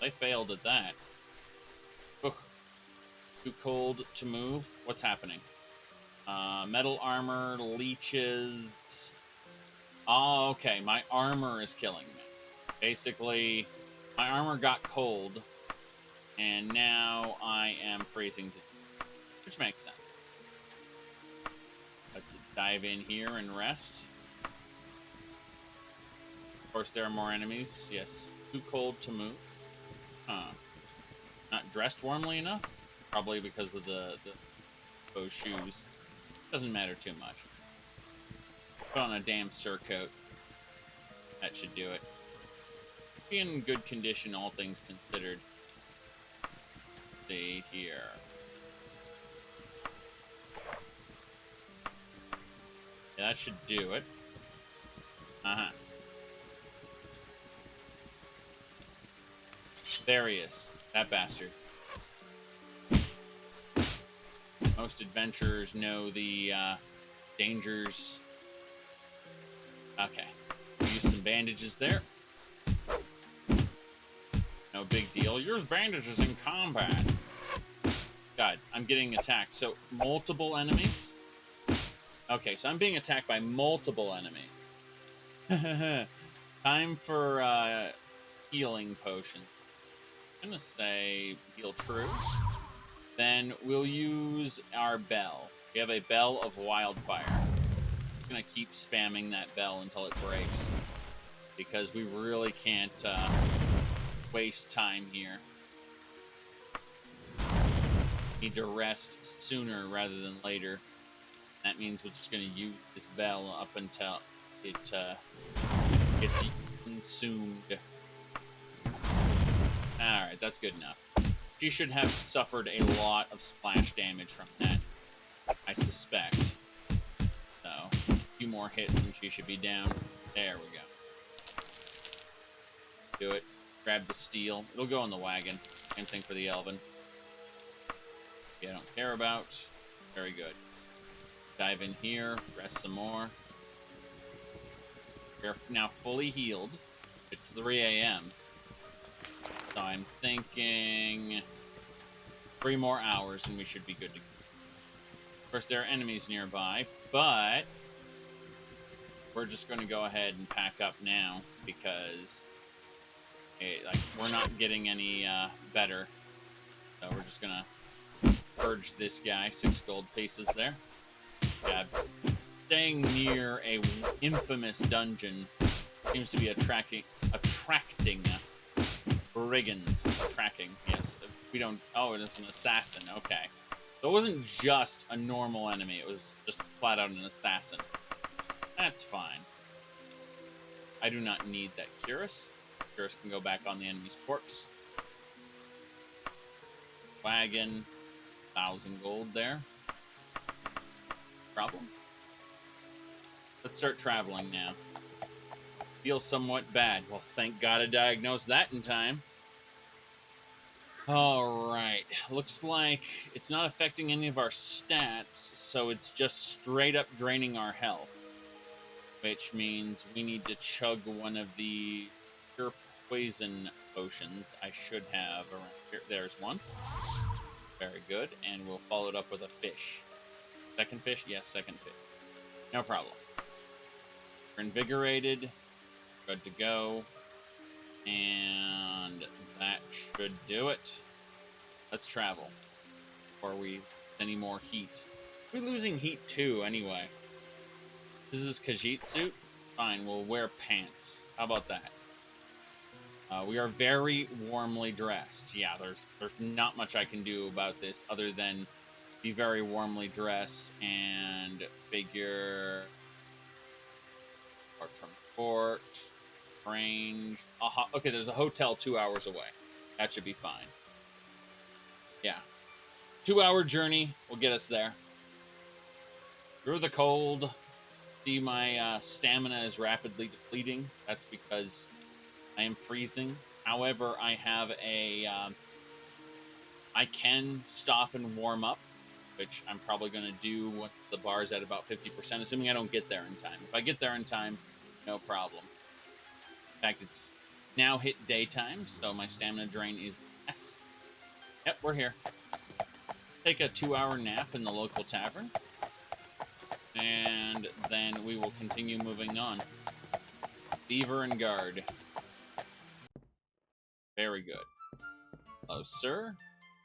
They failed at that. Ugh. Too cold to move? What's happening? Metal armor, leeches... Oh, okay. My armor is killing me. Basically, my armor got cold, and now I am freezing to... which makes sense. Let's dive in here and rest. Of course, there are more enemies. Yes. Too cold to move. Huh. Not dressed warmly enough? Probably because of those shoes. Doesn't matter too much. Put on a damn surcoat. That should do it. Be in good condition, all things considered. Let's see here. Yeah, that should do it. Uh-huh. There he is. That bastard. Most adventurers know the dangers. Okay. Use some bandages there. No big deal. Use bandages in combat. God, I'm getting attacked. So, multiple enemies? Okay, so I'm being attacked by multiple enemies. Time for healing potion. I'm gonna say heal true. Then we'll use our bell. We have a bell of wildfire. I'm gonna keep spamming that bell until it breaks, because we really can't waste time here. Need to rest sooner rather than later. That means we're just gonna use this bell up until it gets consumed. Alright, that's good enough. She should have suffered a lot of splash damage from that, I suspect. So, a few more hits and she should be down. There we go. Do it. Grab the steel. It'll go on the wagon. Same thing for the Elven. Yeah, I don't care about. Very good. Dive in here. Rest some more. We're now fully healed. It's 3 a.m. So I'm thinking 3 more hours and we should be good to go. Of course, there are enemies nearby, but we're just going to go ahead and pack up now because we're not getting any better. So we're just going to purge this guy. 6 gold pieces there. Yeah, staying near a infamous dungeon seems to be attracting brigands. Tracking, yes. We don't. Oh, it is an assassin. Okay. So it wasn't just a normal enemy. It was just flat out an assassin. That's fine. I do not need that cuirass. Cuirass can go back on the enemy's corpse. Wagon. 1,000 gold there. Problem? Let's start traveling now. Feel somewhat bad. Well, thank God I diagnosed that in time. Alright. Looks like it's not affecting any of our stats, so it's just straight up draining our health. Which means we need to chug one of the pure poison potions I should have around here. There's one. Very good. And we'll follow it up with a fish. Second fish? Yes, second fish. No problem. We're invigorated. Good to go. And that should do it. Let's travel. Before we any more heat. We're losing heat too, anyway. This is Khajiit Suit? Fine, we'll wear pants. How about that? We are very warmly dressed. Yeah, there's not much I can do about this other than be very warmly dressed and figure apart from fort, range. Okay, there's a hotel 2 hours away. That should be fine. Yeah. 2-hour journey will get us there. Through the cold. See, my stamina is rapidly depleting. That's because I am freezing. However, I have a... I can stop and warm up, which I'm probably going to do once the bar's at about 50%, assuming I don't get there in time. If I get there in time, no problem. In fact, it's now hit daytime, so my stamina drain is less. Yep, we're here. Take a 2-hour nap in the local tavern, and then we will continue moving on. Beaver and guard. Very good. Hello, sir.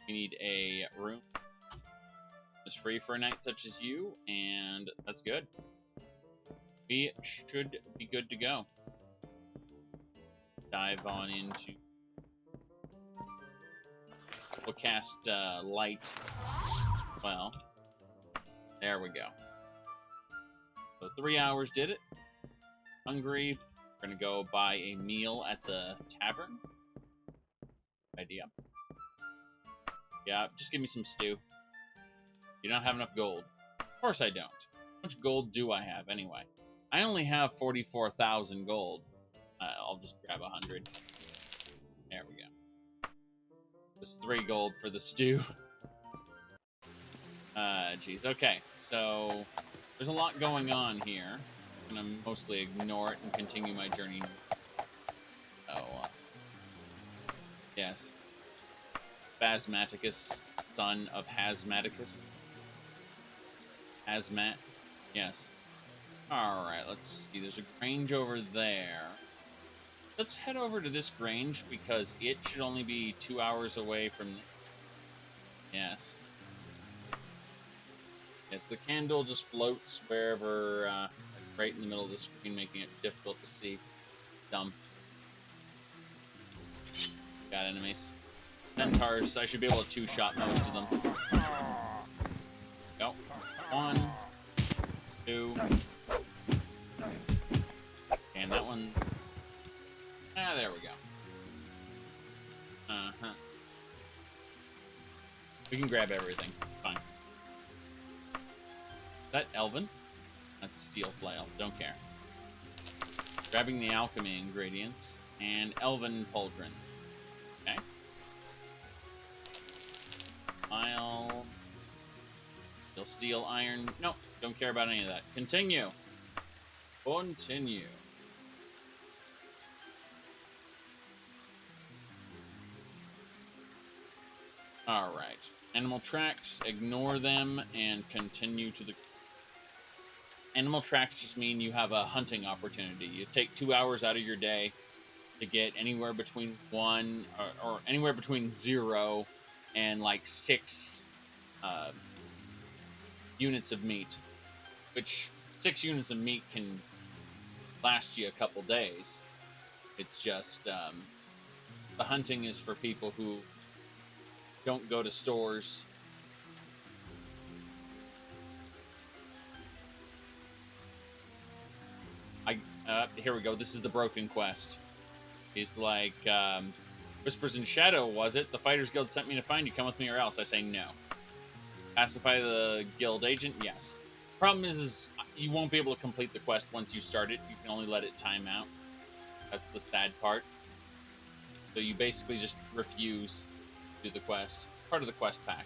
We need a room. It's free for a knight such as you, and that's good. We should be good to go. Dive on into... We'll cast light. Well, there we go. So 3 hours did it. Hungry. We're going to go buy a meal at the tavern. Idea. Yeah, just give me some stew. You don't have enough gold. Of course I don't. How much gold do I have anyway? I only have 44,000 gold. I'll just grab 100. There we go. It's 3 gold for the stew. Geez. Okay, so there's a lot going on here. gonna mostly ignore it and continue my journey. Oh, yes. Phasmaticus, son of Hazmaticus. Hazmat, yes. Alright, let's see. There's a grange over there. Let's head over to this grange because it should only be 2 hours away from... Yes. Yes, the candle just floats wherever, right in the middle of the screen, making it difficult to see. Dumb. Got enemies. Centaurs, I should be able to two-shot most of them. Go. 1, 2. And that one... Ah, there we go. Uh-huh. We can grab everything. Fine. Is that Elven? That's Steel Flail. Don't care. Grabbing the alchemy ingredients. And Elven Pauldron. Okay. I'll... Steel, iron. Nope. Don't care about any of that. Continue. Continue. Alright. Animal tracks, ignore them, and continue to the... Animal tracks just mean you have a hunting opportunity. You take 2 hours out of your day to get anywhere between 1, or anywhere between 0 and like 6 units of meat. Which, 6 units of meat can last you a couple days. It's just, the hunting is for people who don't go to stores. Here we go. This is the broken quest. He's like, Whispers in Shadow, was it? The Fighters Guild sent me to find you. Come with me or else. I say no. Pacify the guild agent? Yes. Problem is you won't be able to complete the quest once you start it. You can only let it time out. That's the sad part. So you basically just refuse to do the quest. Part of the quest pack.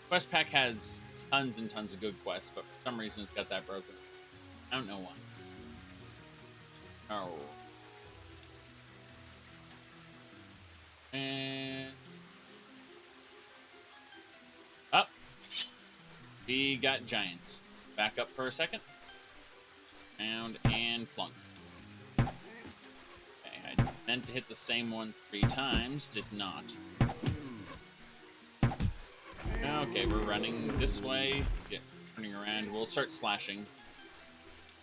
Quest pack has tons and tons of good quests, but for some reason it's got that broken. I don't know why. Oh. And... Up. We got giants. Back up for a second. Pound and plunk. Okay, I meant to hit the same one 3 times. Did not. Okay, we're running this way. Get turning around. We'll start slashing.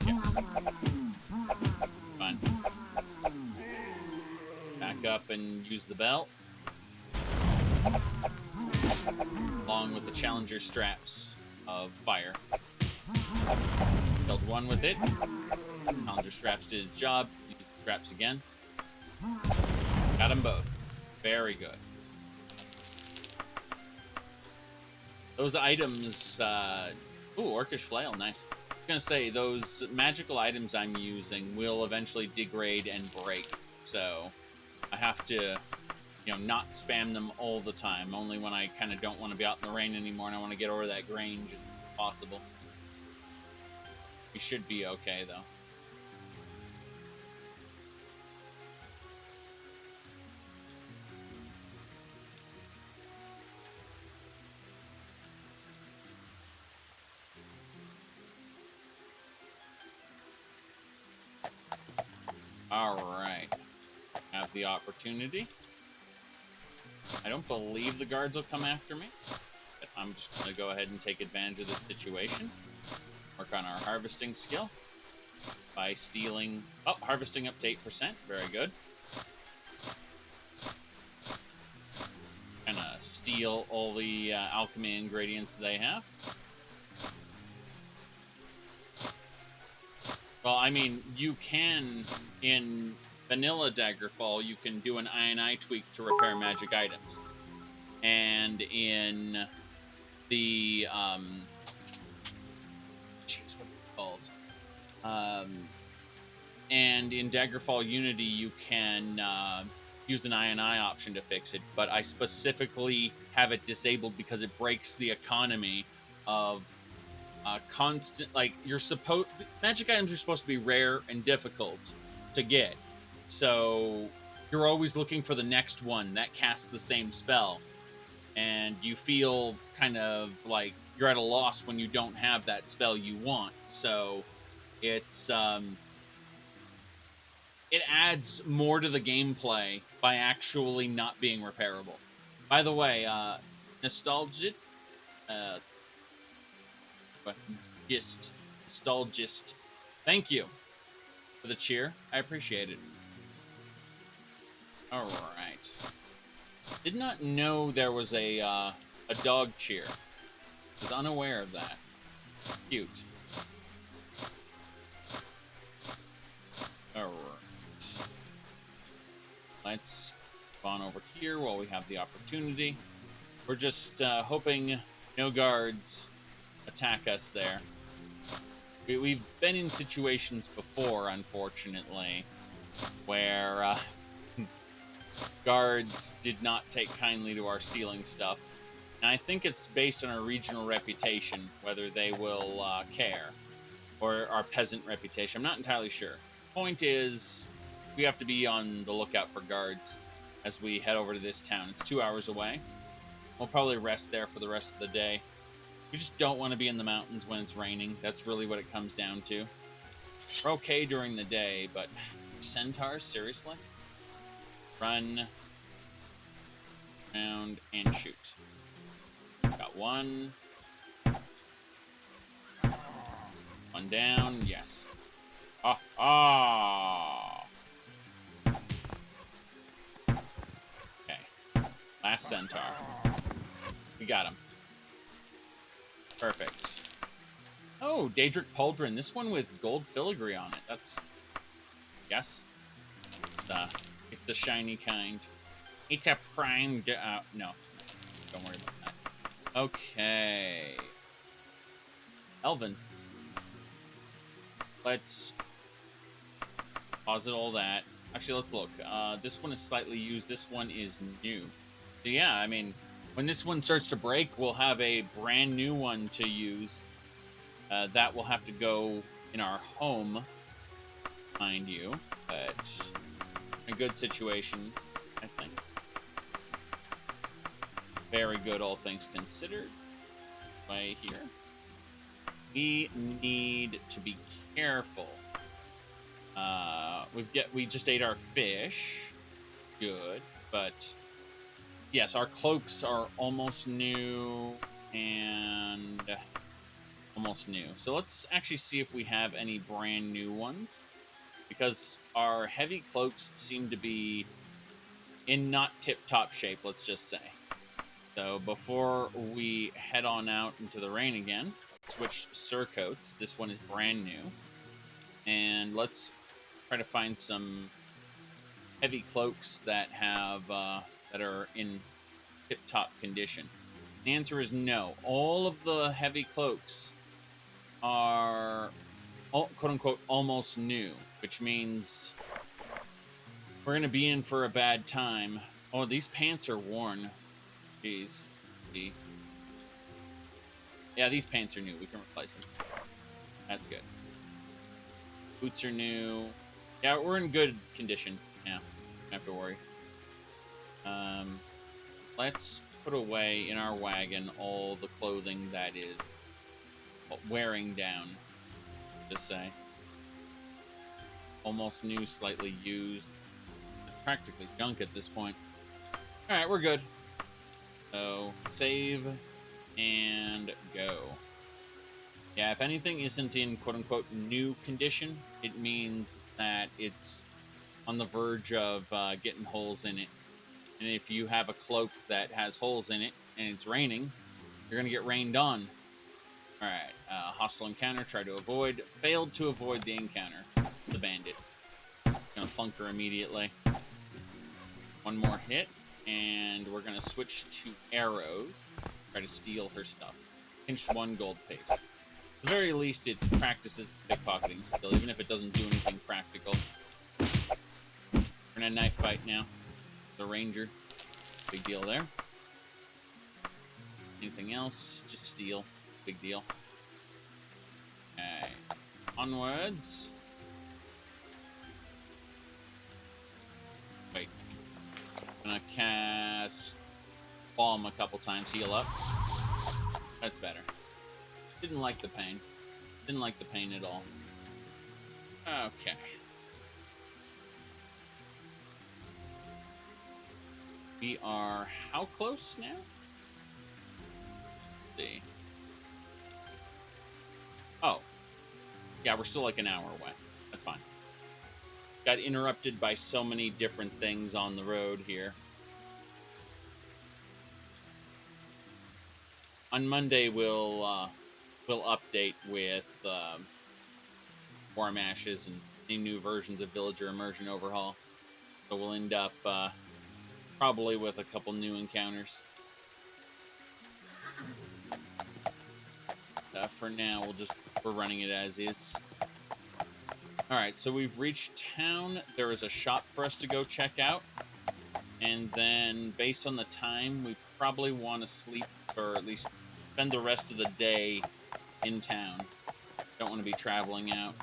Yes. Fine. Back up and use the belt. Along with the challenger straps of fire. Killed one with it. Challenger straps did its job. Use the straps again. Got them both. Very good. Those items, ooh, Orcish Flail, nice. I was gonna say, those magical items I'm using will eventually degrade and break, so I have to, you know, not spam them all the time, only when I kind of don't want to be out in the rain anymore and I want to get over that grange as possible. We should be okay, though. Alright. Have the opportunity. I don't believe the guards will come after me, but I'm just going to go ahead and take advantage of this situation. Work on our harvesting skill by stealing... Oh, harvesting up to 8%. Very good. Kind of steal all the alchemy ingredients they have. Well, I mean, you can, in vanilla Daggerfall, you can do an I&I tweak to repair magic items. And in the, jeez, what is it called? And in Daggerfall Unity, you can use an I&I option to fix it, but I specifically have it disabled because it breaks the economy of constant, like, magic items are supposed to be rare and difficult to get. So you're always looking for the next one that casts the same spell. And you feel kind of like you're at a loss when you don't have that spell you want. So it's it adds more to the gameplay by actually not being repairable. By the way, nostalgic, nostalgist. Thank you for the cheer. I appreciate it. All right. Did not know there was a dog cheer. Was unaware of that. Cute. All right. Let's go on over here while we have the opportunity. We're just hoping no guards attack us there. We've been in situations before, unfortunately, where guards did not take kindly to our stealing stuff. And I think it's based on our regional reputation, whether they will care, or our peasant reputation. I'm not entirely sure. Point is, we have to be on the lookout for guards as we head over to this town. It's 2 hours away. We'll probably rest there for the rest of the day. We just don't want to be in the mountains when it's raining. That's really what it comes down to. We're okay during the day, but centaurs, seriously? Run, round, and shoot. Got one. One down, yes. Ah. Okay. Last centaur. We got him. Perfect. Oh, Daedric Pauldron. This one with gold filigree on it. That's... Yes. It's the shiny kind. It's a prime... no. Don't worry about that. Okay. Elven. Let's posit all that. Actually, let's look. This one is slightly used. This one is new. So yeah, I mean, when this one starts to break, we'll have a brand new one to use. That will have to go in our home, mind you. But a good situation, I think. Very good, all things considered. Right here. We need to be careful. We just ate our fish. Good, but yes, our cloaks are almost new and almost new. So let's actually see if we have any brand new ones, because our heavy cloaks seem to be in not tip-top shape, let's just say. So before we head on out into the rain again, switch surcoats. This one is brand new. And let's try to find some heavy cloaks that have that are in tip-top condition. The answer is no. All of the heavy cloaks are quote-unquote almost new, which means we're going to be in for a bad time. Oh, these pants are worn. Jeez. Yeah, these pants are new. We can replace them. That's good. Boots are new. Yeah, we're in good condition. Yeah, don't have to worry. Let's put away in our wagon all the clothing that is wearing down, just say. Almost new, slightly used. It's practically junk at this point. Alright, we're good. So, save and go. Yeah, if anything isn't in quote-unquote new condition, it means that it's on the verge of getting holes in it. And if you have a cloak that has holes in it and it's raining, you're going to get rained on. Alright, hostile encounter, try to avoid. Failed to avoid the encounter. The bandit. Gonna plunk her immediately. One more hit, and we're gonna switch to arrows. Try to steal her stuff. Pinched 1 gold piece. At the very least, it practices pickpocketing skill, even if it doesn't do anything practical. We're in a knife fight now. The ranger. Big deal there. Anything else? Just steal. Big deal. Okay. Onwards. Wait. I'm gonna cast Balm a couple times, heal up. That's better. Didn't like the pain. Didn't like the pain at all. Okay. We are how close now? Let's see. Oh. Yeah, we're still like an hour away. That's fine. Got interrupted by so many different things on the road here. On Monday, we'll update with Warm Ashes and any new versions of Villager Immersion Overhaul. So we'll end up probably with a couple new encounters. For now, we're running it as is. Alright, so we've reached town. There is a shop for us to go check out. And then, based on the time, we probably want to sleep, or at least spend the rest of the day in town. Don't want to be traveling out.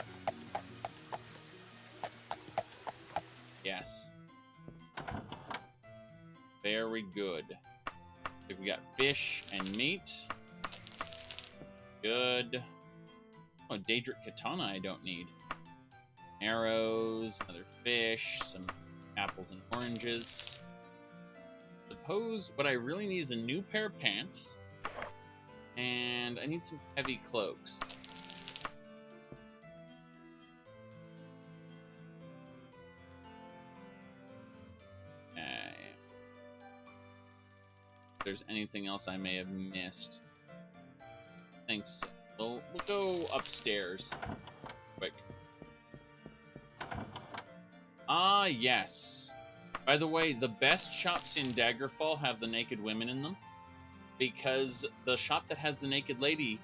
Yes. Very good. I think we got fish and meat. Good. Oh, Daedric Katana I don't need. Arrows, another fish, some apples and oranges. Suppose what I really need is a new pair of pants. And I need some heavy cloaks. Okay. If there's anything else I may have missed. I think so. We'll go upstairs quick. Ah, yes. By the way, the best shops in Daggerfall have the naked women in them, because the shop that has the naked lady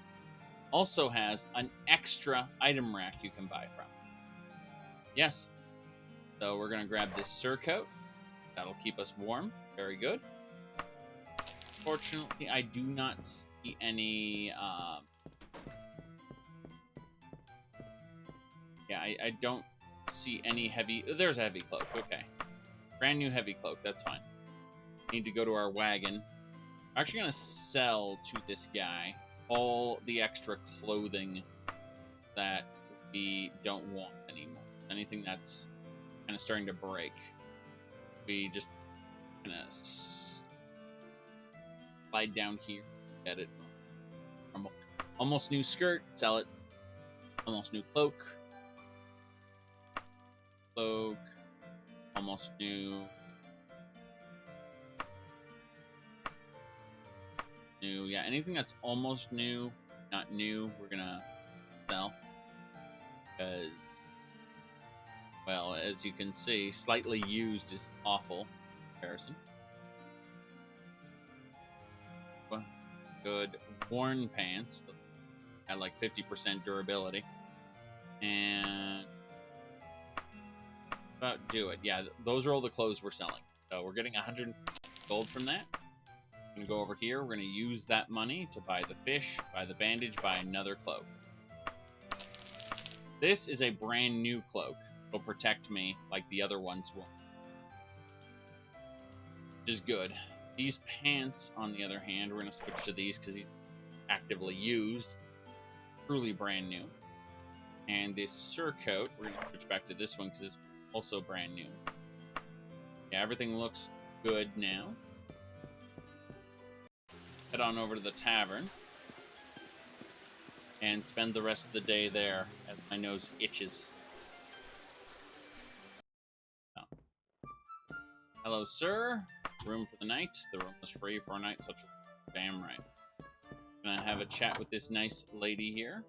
also has an extra item rack you can buy from. Yes. So we're going to grab this surcoat. That'll keep us warm. Very good. Fortunately, I do not see any... Yeah, I don't see any heavy... There's a heavy cloak. Okay. Brand new heavy cloak. That's fine. Need to go to our wagon. I'm actually going to sell to this guy all the extra clothing that we don't want anymore. Anything that's kind of starting to break. We just kind of slide down here. Get it. Almost new skirt. Sell it. Almost new cloak. Cloak. Almost new. New. Yeah, anything that's almost new, not new, we're gonna sell. Because, well, as you can see, slightly used is awful comparison. Good worn pants. At like 50% durability. And about do it. Yeah, those are all the clothes we're selling. So we're getting 100 gold from that. I'm going to go over here. We're going to use that money to buy the fish, buy the bandage, buy another cloak. This is a brand new cloak. It'll protect me like the other ones will. Which is good. These pants, on the other hand, we're going to switch to these because he's actively used. Truly brand new. And this surcoat, we're going to switch back to this one because it's also brand new. Yeah, everything looks good now. Head on over to the tavern and spend the rest of the day there as my nose itches. Oh. Hello, sir. Room for the night. The room is free for a night such as damn right. Gonna have a chat with this nice lady here.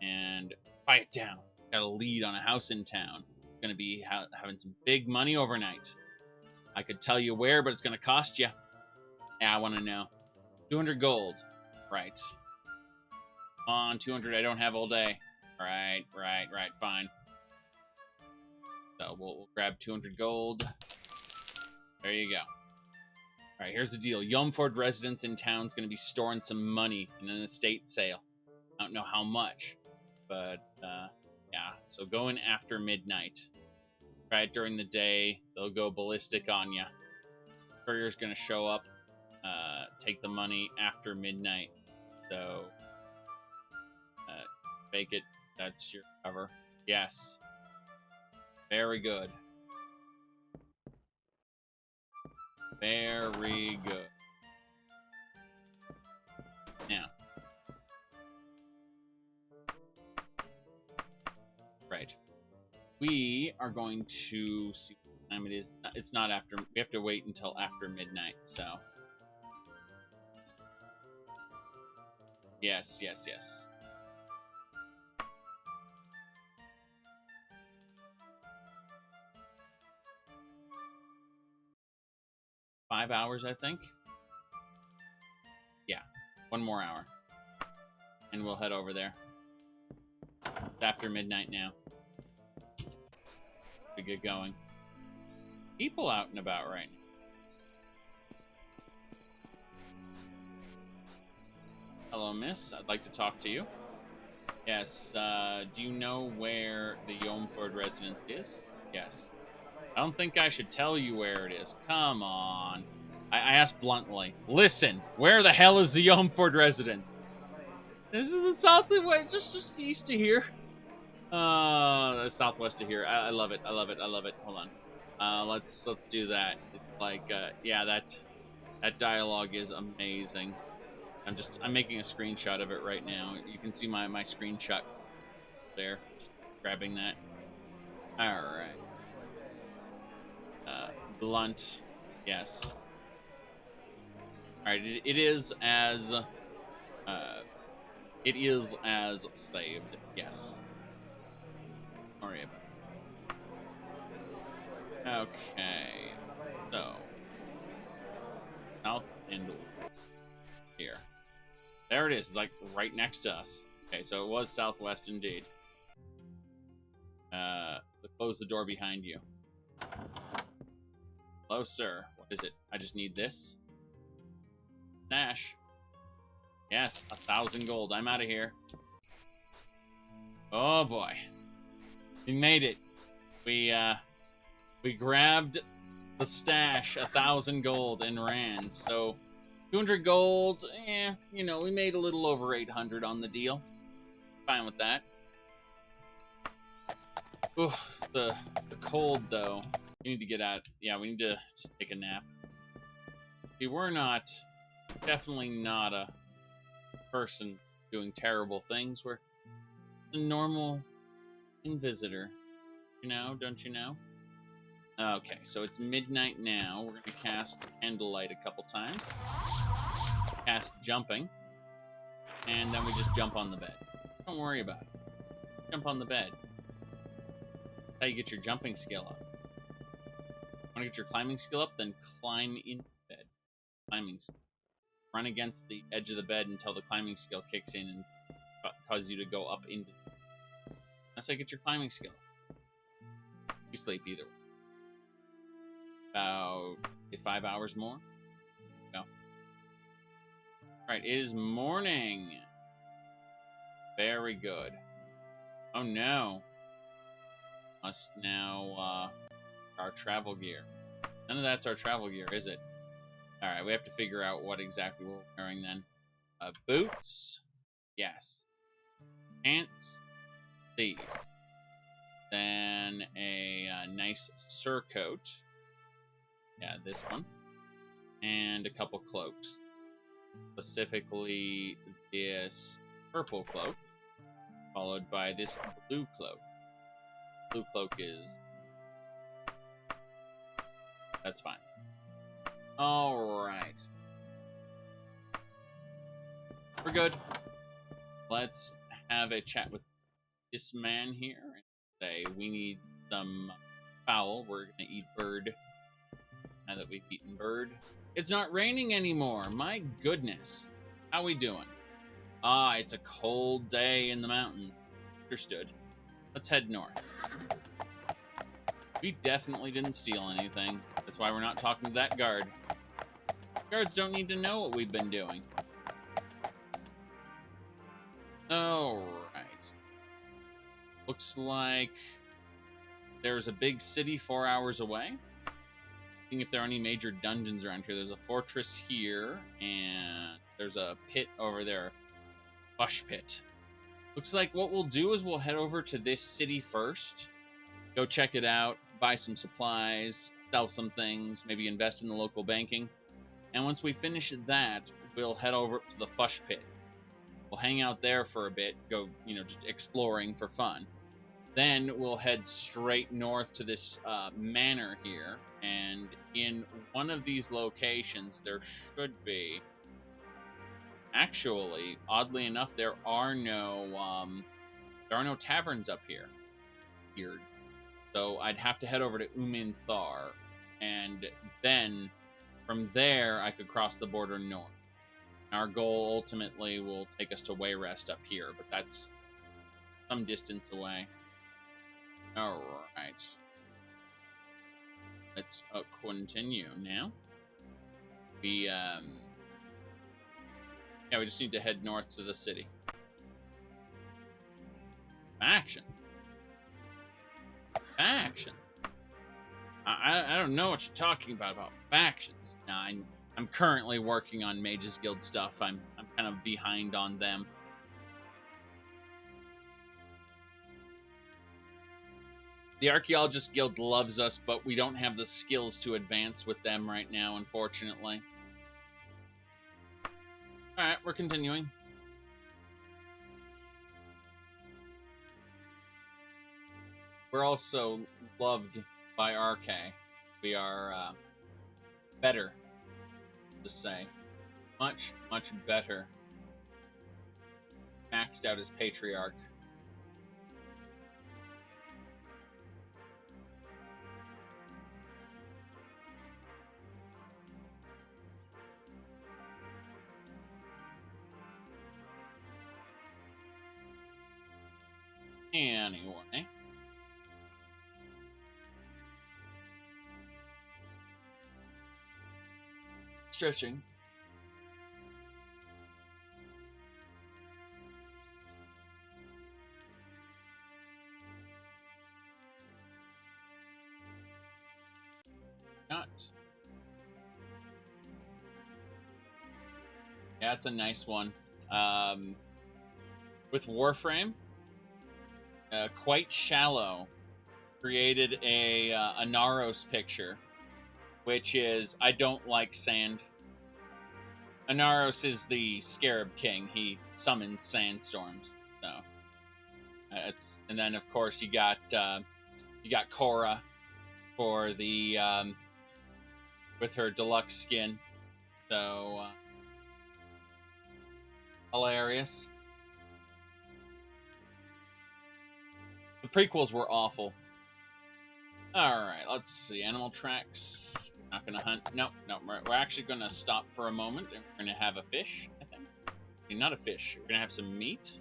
And quiet down. Got a lead on a house in town. Gonna be having some big money overnight. I could tell you where, but it's gonna cost you. Yeah, I want to know. 200 gold. Right. On 200 I don't have all day. Right, fine. So we'll grab 200 gold. There you go. Alright, here's the deal. Yomford residents in town's going to be storing some money in an estate sale. I don't know how much, but yeah. So go in after midnight. Try it during the day. They'll go ballistic on you. Courier's gonna show up, take the money after midnight. So fake it. That's your cover. Yes. Very good. Very good. Now. Right. We are going to see what time it is. It's not after. We have to wait until after midnight, so. Yes, yes, yes. Five hours, I think. Yeah, one more hour. And we'll head over there. It's after midnight now. We get going. People out and about right now. Hello, miss. I'd like to talk to you. Yes, do you know where the Yomford residence is? Yes. I don't think I should tell you where it is. Come on. I asked bluntly. Listen, where the hell is the Yomford residence? This is the southwest, just east of here. The southwest of here. I love it. I love it. I love it. Hold on. Let's do that. It's like, yeah, that dialogue is amazing. I'm making a screenshot of it right now. You can see my screenshot there. Just grabbing that. All right. Blunt. Yes. All right. It is as saved. Yes. Don't worry about it. Okay. So south and here. There it is. It's like right next to us. Okay, so it was southwest indeed. Close the door behind you. Hello, sir. What is it? I just need this. Nash. Yes, 1,000 gold. I'm out of here. Oh boy. We made it. We grabbed the stash, 1,000 gold, and ran. So 200 gold, you know, we made a little over 800 on the deal. Fine with that. Oof, the cold, though. We need to get out. Yeah, we need to just take a nap. See, we're definitely not a person doing terrible things. We're a normal visitor. You know, don't you know? Okay, so it's midnight now. We're going to cast Candlelight a couple times. Cast Jumping. And then we just jump on the bed. Don't worry about it. Jump on the bed. That's how you get your jumping skill up. Want to get your climbing skill up? Then climb into bed. Climbing skill. Run against the edge of the bed until the climbing skill kicks in and causes you to go up into it. That's how you get your climbing skill. You sleep either way. About 5 hours more. Go. Alright, it is morning. Very good. Oh no. Must now our travel gear. None of that's our travel gear, is it? Alright, we have to figure out what exactly we're wearing then. Boots. Yes. Pants. These. Then a nice surcoat. Yeah, this one. And a couple cloaks. Specifically, this purple cloak. Followed by this blue cloak. Blue cloak is... That's fine. Alright. We're good. Let's have a chat with this man here. And say, we need some fowl. We're going to eat bird. Now that we've eaten bird. It's not raining anymore. My goodness. How we doing? Ah, it's a cold day in the mountains. Understood. Let's head north. We definitely didn't steal anything. That's why we're not talking to that guard. Guards don't need to know what we've been doing. Alright. Looks like there's a big city 4 hours away. Seeing if there are any major dungeons around here. There's a fortress here, and there's a pit over there. Bush pit. Looks like what we'll do is we'll head over to this city first. Go check it out, buy some supplies, sell some things, maybe invest in the local banking. And once we finish that, we'll head over to the Fush Pit. We'll hang out there for a bit, go, just exploring for fun. Then we'll head straight north to this manor here, and in one of these locations, there should be... Actually, oddly enough, there are no taverns up here. Weird. So I'd have to head over to Uminthar, and then from there I could cross the border north. Our goal ultimately will take us to Wayrest up here, but that's some distance away. All right. Let's continue now. We just need to head north to the city. Factions. Factions. I don't know what you're talking about factions. Now, I'm currently working on Mages Guild stuff. I'm kind of behind on them. The Archaeologist Guild loves us, but we don't have the skills to advance with them right now, unfortunately. Alright, we're continuing. We're also loved by RK. We are better, to say. Much, much better. Maxed out as Patriarch. Anyway. Stretching. Not. Yeah, it's a nice one. With Warframe, Quite Shallow created a Anaros picture, which is, I don't like sand. Anaros is the Scarab King. He summons sandstorms. So and then of course you got Korra for the with her deluxe skin. So hilarious. The prequels were awful. Alright, let's see. Animal tracks. We're not going to hunt. No, we're actually going to stop for a moment. And we're going to have a fish, I think. Okay, not a fish. We're going to have some meat.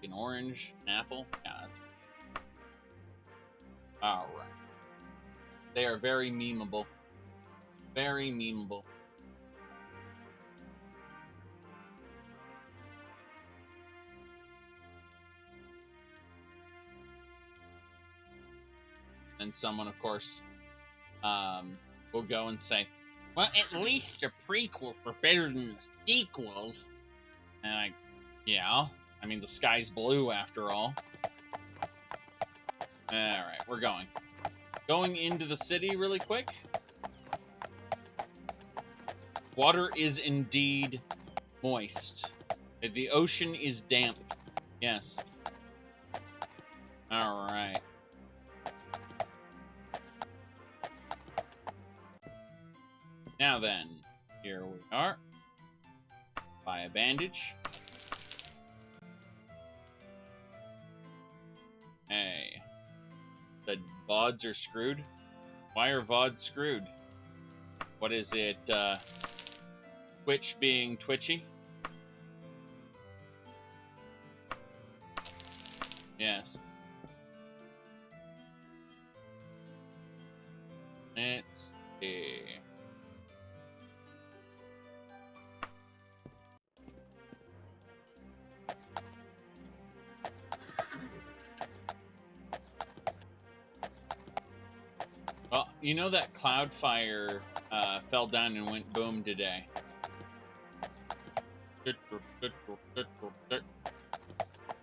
An orange, an apple. Yeah, that's... Alright. They are very memeable. Very memeable. And someone, of course, will go and say, well, at least the prequels were better than the sequels. And yeah, I mean, the sky's blue after all. Alright, we're going. Going into the city really quick. Water is indeed moist. The ocean is damp. Yes. Alright. Now then, here we are. Buy a bandage. Hey. The VODs are screwed? Why are VODs screwed? What is it, Twitch being twitchy? Yes. Let's see. you know that Cloudfire fell down and went boom today.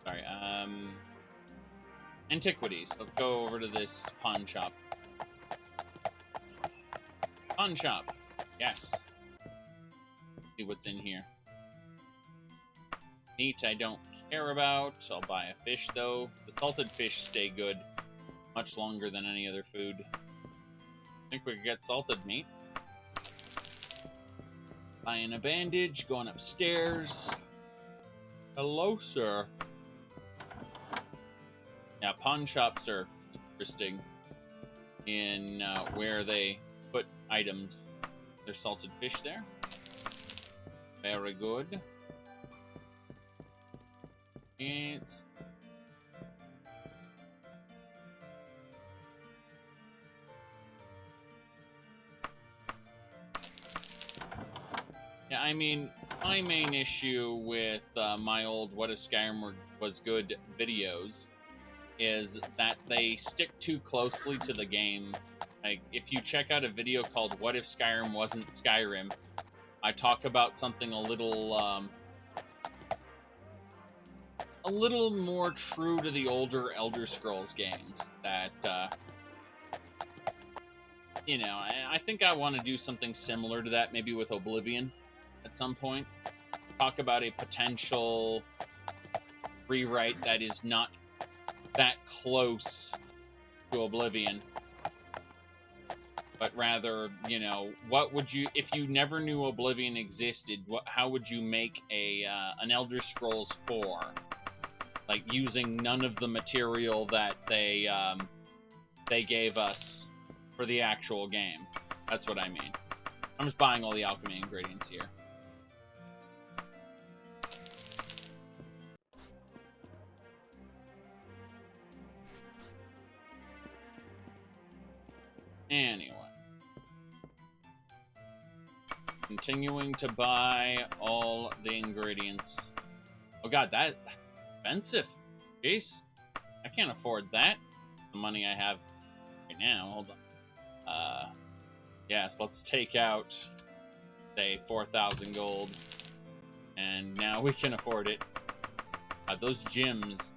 Sorry, antiquities. Let's go over to this pawn shop. Pawn shop. Yes. See what's in here. Meat I don't care about. I'll buy a fish, though. The salted fish stay good much longer than any other food. I think we could get salted meat. Buying a bandage, going upstairs. Hello, sir. Yeah, pawn shops are interesting in where they put items. There's salted fish there. Very good. It's... Yeah, I mean, my main issue with my old What If Skyrim Was Good videos is that they stick too closely to the game. Like, if you check out a video called What If Skyrim Wasn't Skyrim, I talk about something a little more true to the older Elder Scrolls games that, you know, I think I want to do something similar to that, maybe with Oblivion at some point. Talk about a potential rewrite that is not that close to Oblivion, but rather, you know, what would you, if you never knew Oblivion existed, how would you make a an Elder Scrolls 4, like using none of the material that they gave us for the actual game? That's what I mean. I'm just buying all the alchemy ingredients here. Anyway. Continuing to buy all the ingredients. Oh god, that's expensive. Jeez. I can't afford that. The money I have right now. Hold on. Yes, let's take out, say, 4,000 gold. And now we can afford it. Those gems.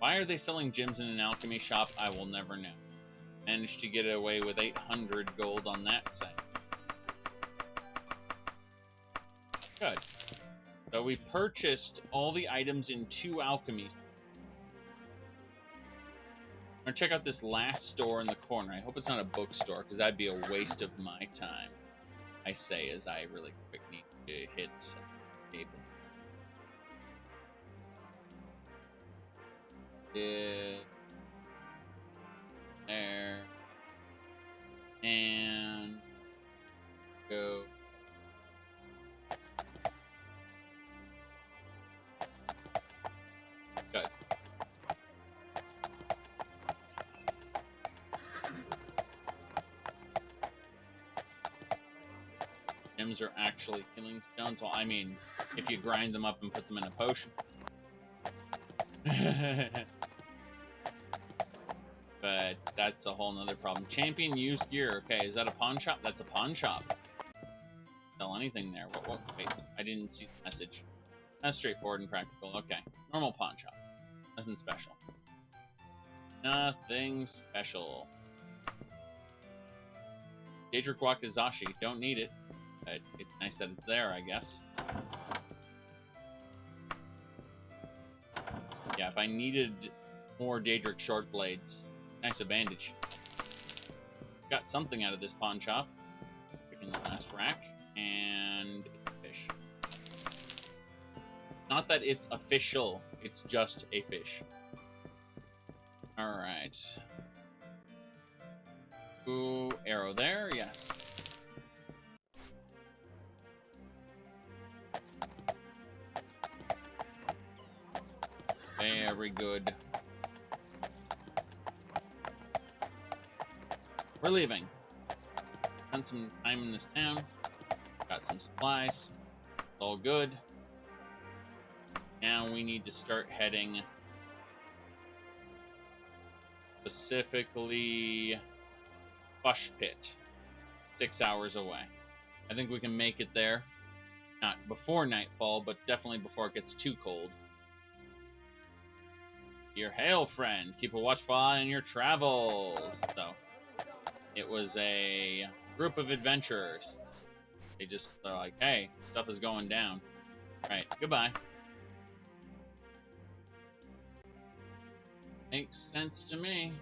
Why are they selling gems in an alchemy shop? I will never know. Managed to get away with 800 gold on that side. Good. So we purchased all the items in 2 alchemies. I'm gonna check out this last store in the corner. I hope it's not a bookstore, because that'd be a waste of my time. I say as I really quick need to hit table. There. And go. Good. Gems are actually killing stones. Well, I mean, if you grind them up and put them in a potion. But that's a whole nother problem. Champion used gear. Okay, is that a pawn shop? That's a pawn shop. Sell anything there. What? Wait, I didn't see the message. That's straightforward and practical. Okay, normal pawn shop. Nothing special. Nothing special. Daedric Wakizashi. Don't need it. But it's nice that it's there, I guess. Yeah, if I needed more Daedric short blades. Nice, a bandage. Got something out of this pawn shop. Picking the last rack. And fish. Not that it's official. It's just a fish. Alright. Ooh, arrow there. Yes. Very good. We're leaving. Spent some time in this town. Got some supplies. It's all good. Now we need to start heading specifically Fush Pit. 6 hours away. I think we can make it there. Not before nightfall, but definitely before it gets too cold. Your hail, friend. Keep a watchful eye on your travels. So, it was a group of adventurers. They're like, hey, stuff is going down. Right, goodbye. Makes sense to me.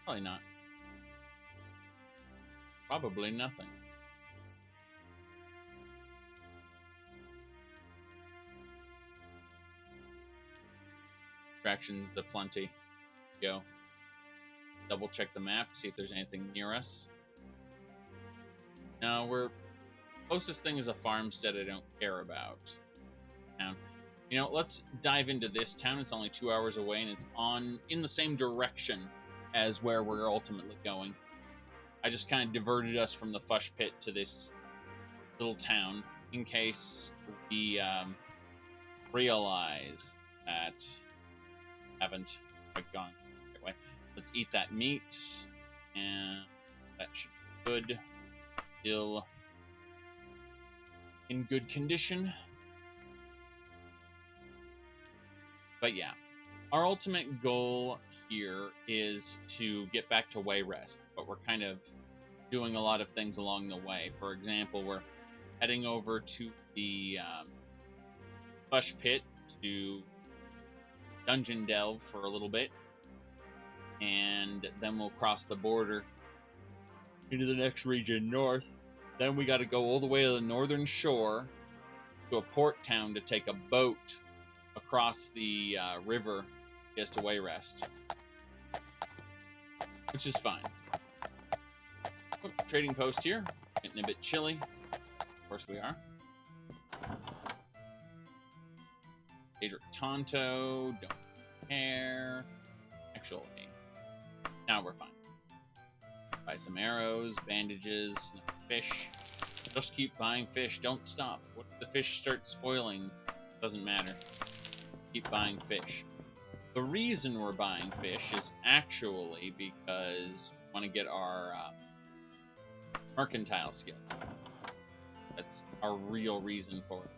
Probably not. Probably nothing. Distractions aplenty. Go. Double check the map, see if there's anything near us. No, closest thing is a farmstead I don't care about. Now, you know, let's dive into this town. It's only 2 hours away, and it's in the same direction as where we're ultimately going. I just kind of diverted us from the Fush Pit to this little town in case we realize that haven't gone the right way. Let's eat that meat, and that should be good. Still in good condition. But yeah, our ultimate goal here is to get back to Wayrest, but we're kind of doing a lot of things along the way. For example, we're heading over to the Fush Pit to dungeon delve for a little bit, and then we'll cross the border into the next region north. Then we got to go all the way to the northern shore to a port town to take a boat across the river just to Wayrest, which is fine. Oh, trading post here, getting a bit chilly. Of course we are. Daedric Tonto, don't care. Actually, now we're fine. Buy some arrows, bandages, fish. Just keep buying fish. Don't stop. What if the fish start spoiling? Doesn't matter. Keep buying fish. The reason we're buying fish is actually because we want to get our mercantile skill. That's our real reason for it.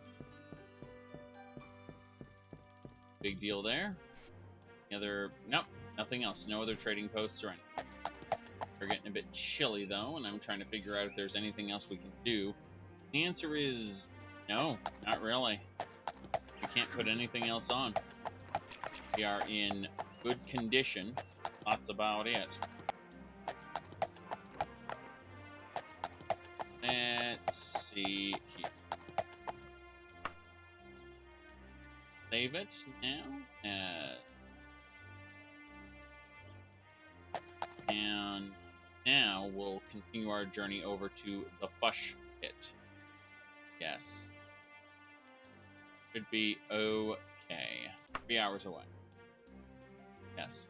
Big deal there. Nope, nothing else. No other trading posts or anything. We're getting a bit chilly though, and I'm trying to figure out if there's anything else we can do. The answer is no, not really. We can't put anything else on. We are in good condition. That's about it. Let's see here. Save it now. And now we'll continue our journey over to the Fush Pit. Yes. Should be okay. 3 hours away. Yes.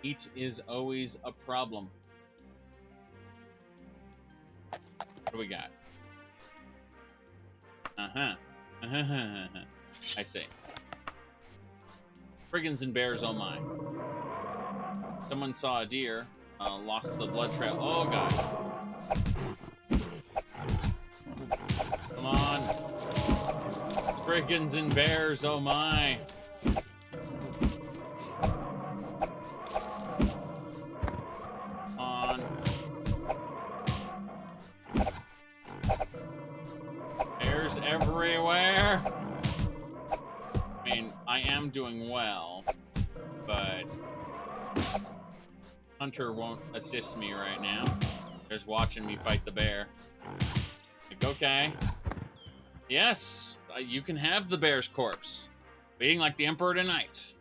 Heat is always a problem. What do we got? I see. Brigands and bears, oh my. Someone saw a deer, lost the blood trail. Oh god. Come on. It's brigands and bears, oh my. Come on. Bears everywhere. I mean, I am doing well, but Hunter won't assist me right now. There's watching me fight the bear. Like, okay. Yes, you can have the bear's corpse. Being like the Emperor tonight.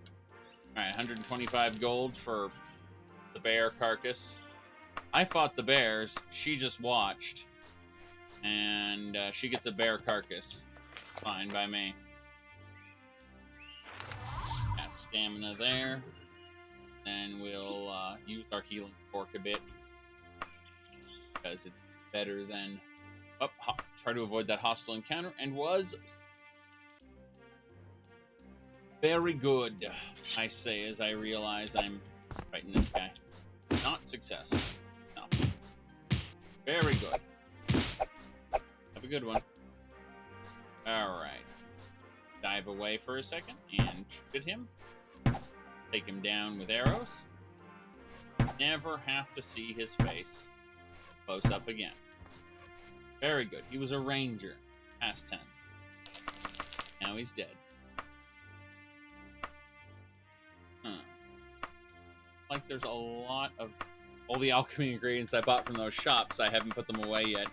Alright, 125 gold for the bear carcass. I fought the bears. She just watched. And she gets a bear carcass. Fine by me. Got stamina there. Then we'll use our healing fork a bit, because it's better than... try to avoid that hostile encounter, and was very good, I say, as I realize I'm fighting this guy. Not successful. No. Very good. Have a good one. Alright. Dive away for a second and shoot at him. Take him down with arrows. Never have to see his face. Close up again. Very good. He was a ranger. Past tense. Now he's dead. Like there's a lot of all the alchemy ingredients I bought from those shops. I haven't put them away yet.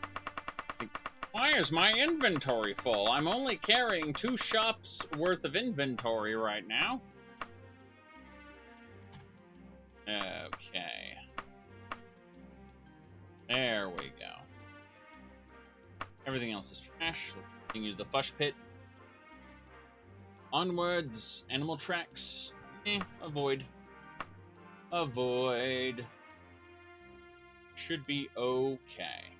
Like, why is my inventory full? I'm only carrying 2 shops worth of inventory right now. Okay. There we go. Everything else is trash. Continue to the Fush Pit. Onwards. Animal tracks. Avoid. Avoid. Should be okay.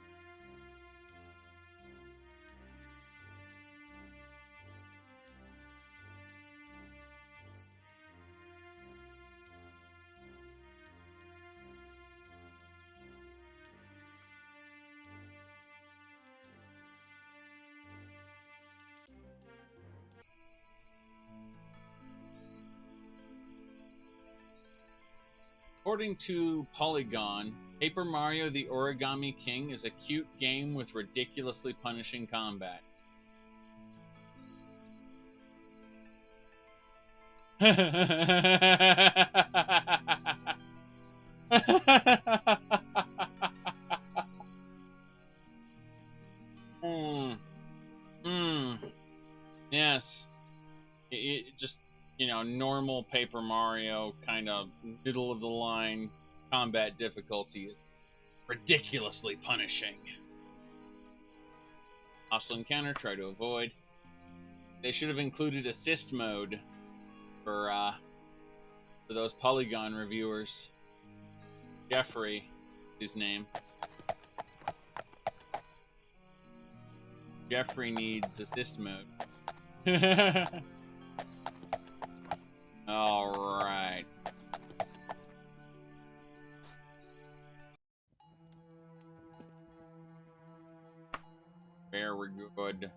According to Polygon, Paper Mario the Origami King is a cute game with ridiculously punishing combat. Yes. It just, normal Paper Mario, kind of middle of the line combat difficulty. Ridiculously punishing. Hostile encounter, try to avoid. They should have included assist mode for those Polygon reviewers. Jeffrey, his name. Jeffrey needs assist mode. All right. Very good.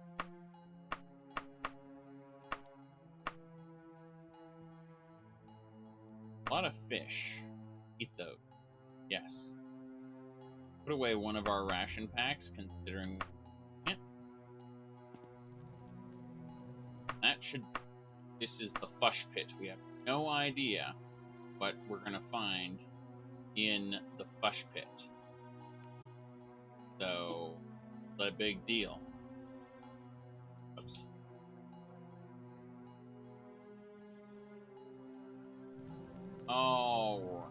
A lot of fish. Eat those. Yes. Put away one of our ration packs, considering... That should... This is the Fush Pit. We have no idea what we're going to find in the Fush Pit. So, the big deal.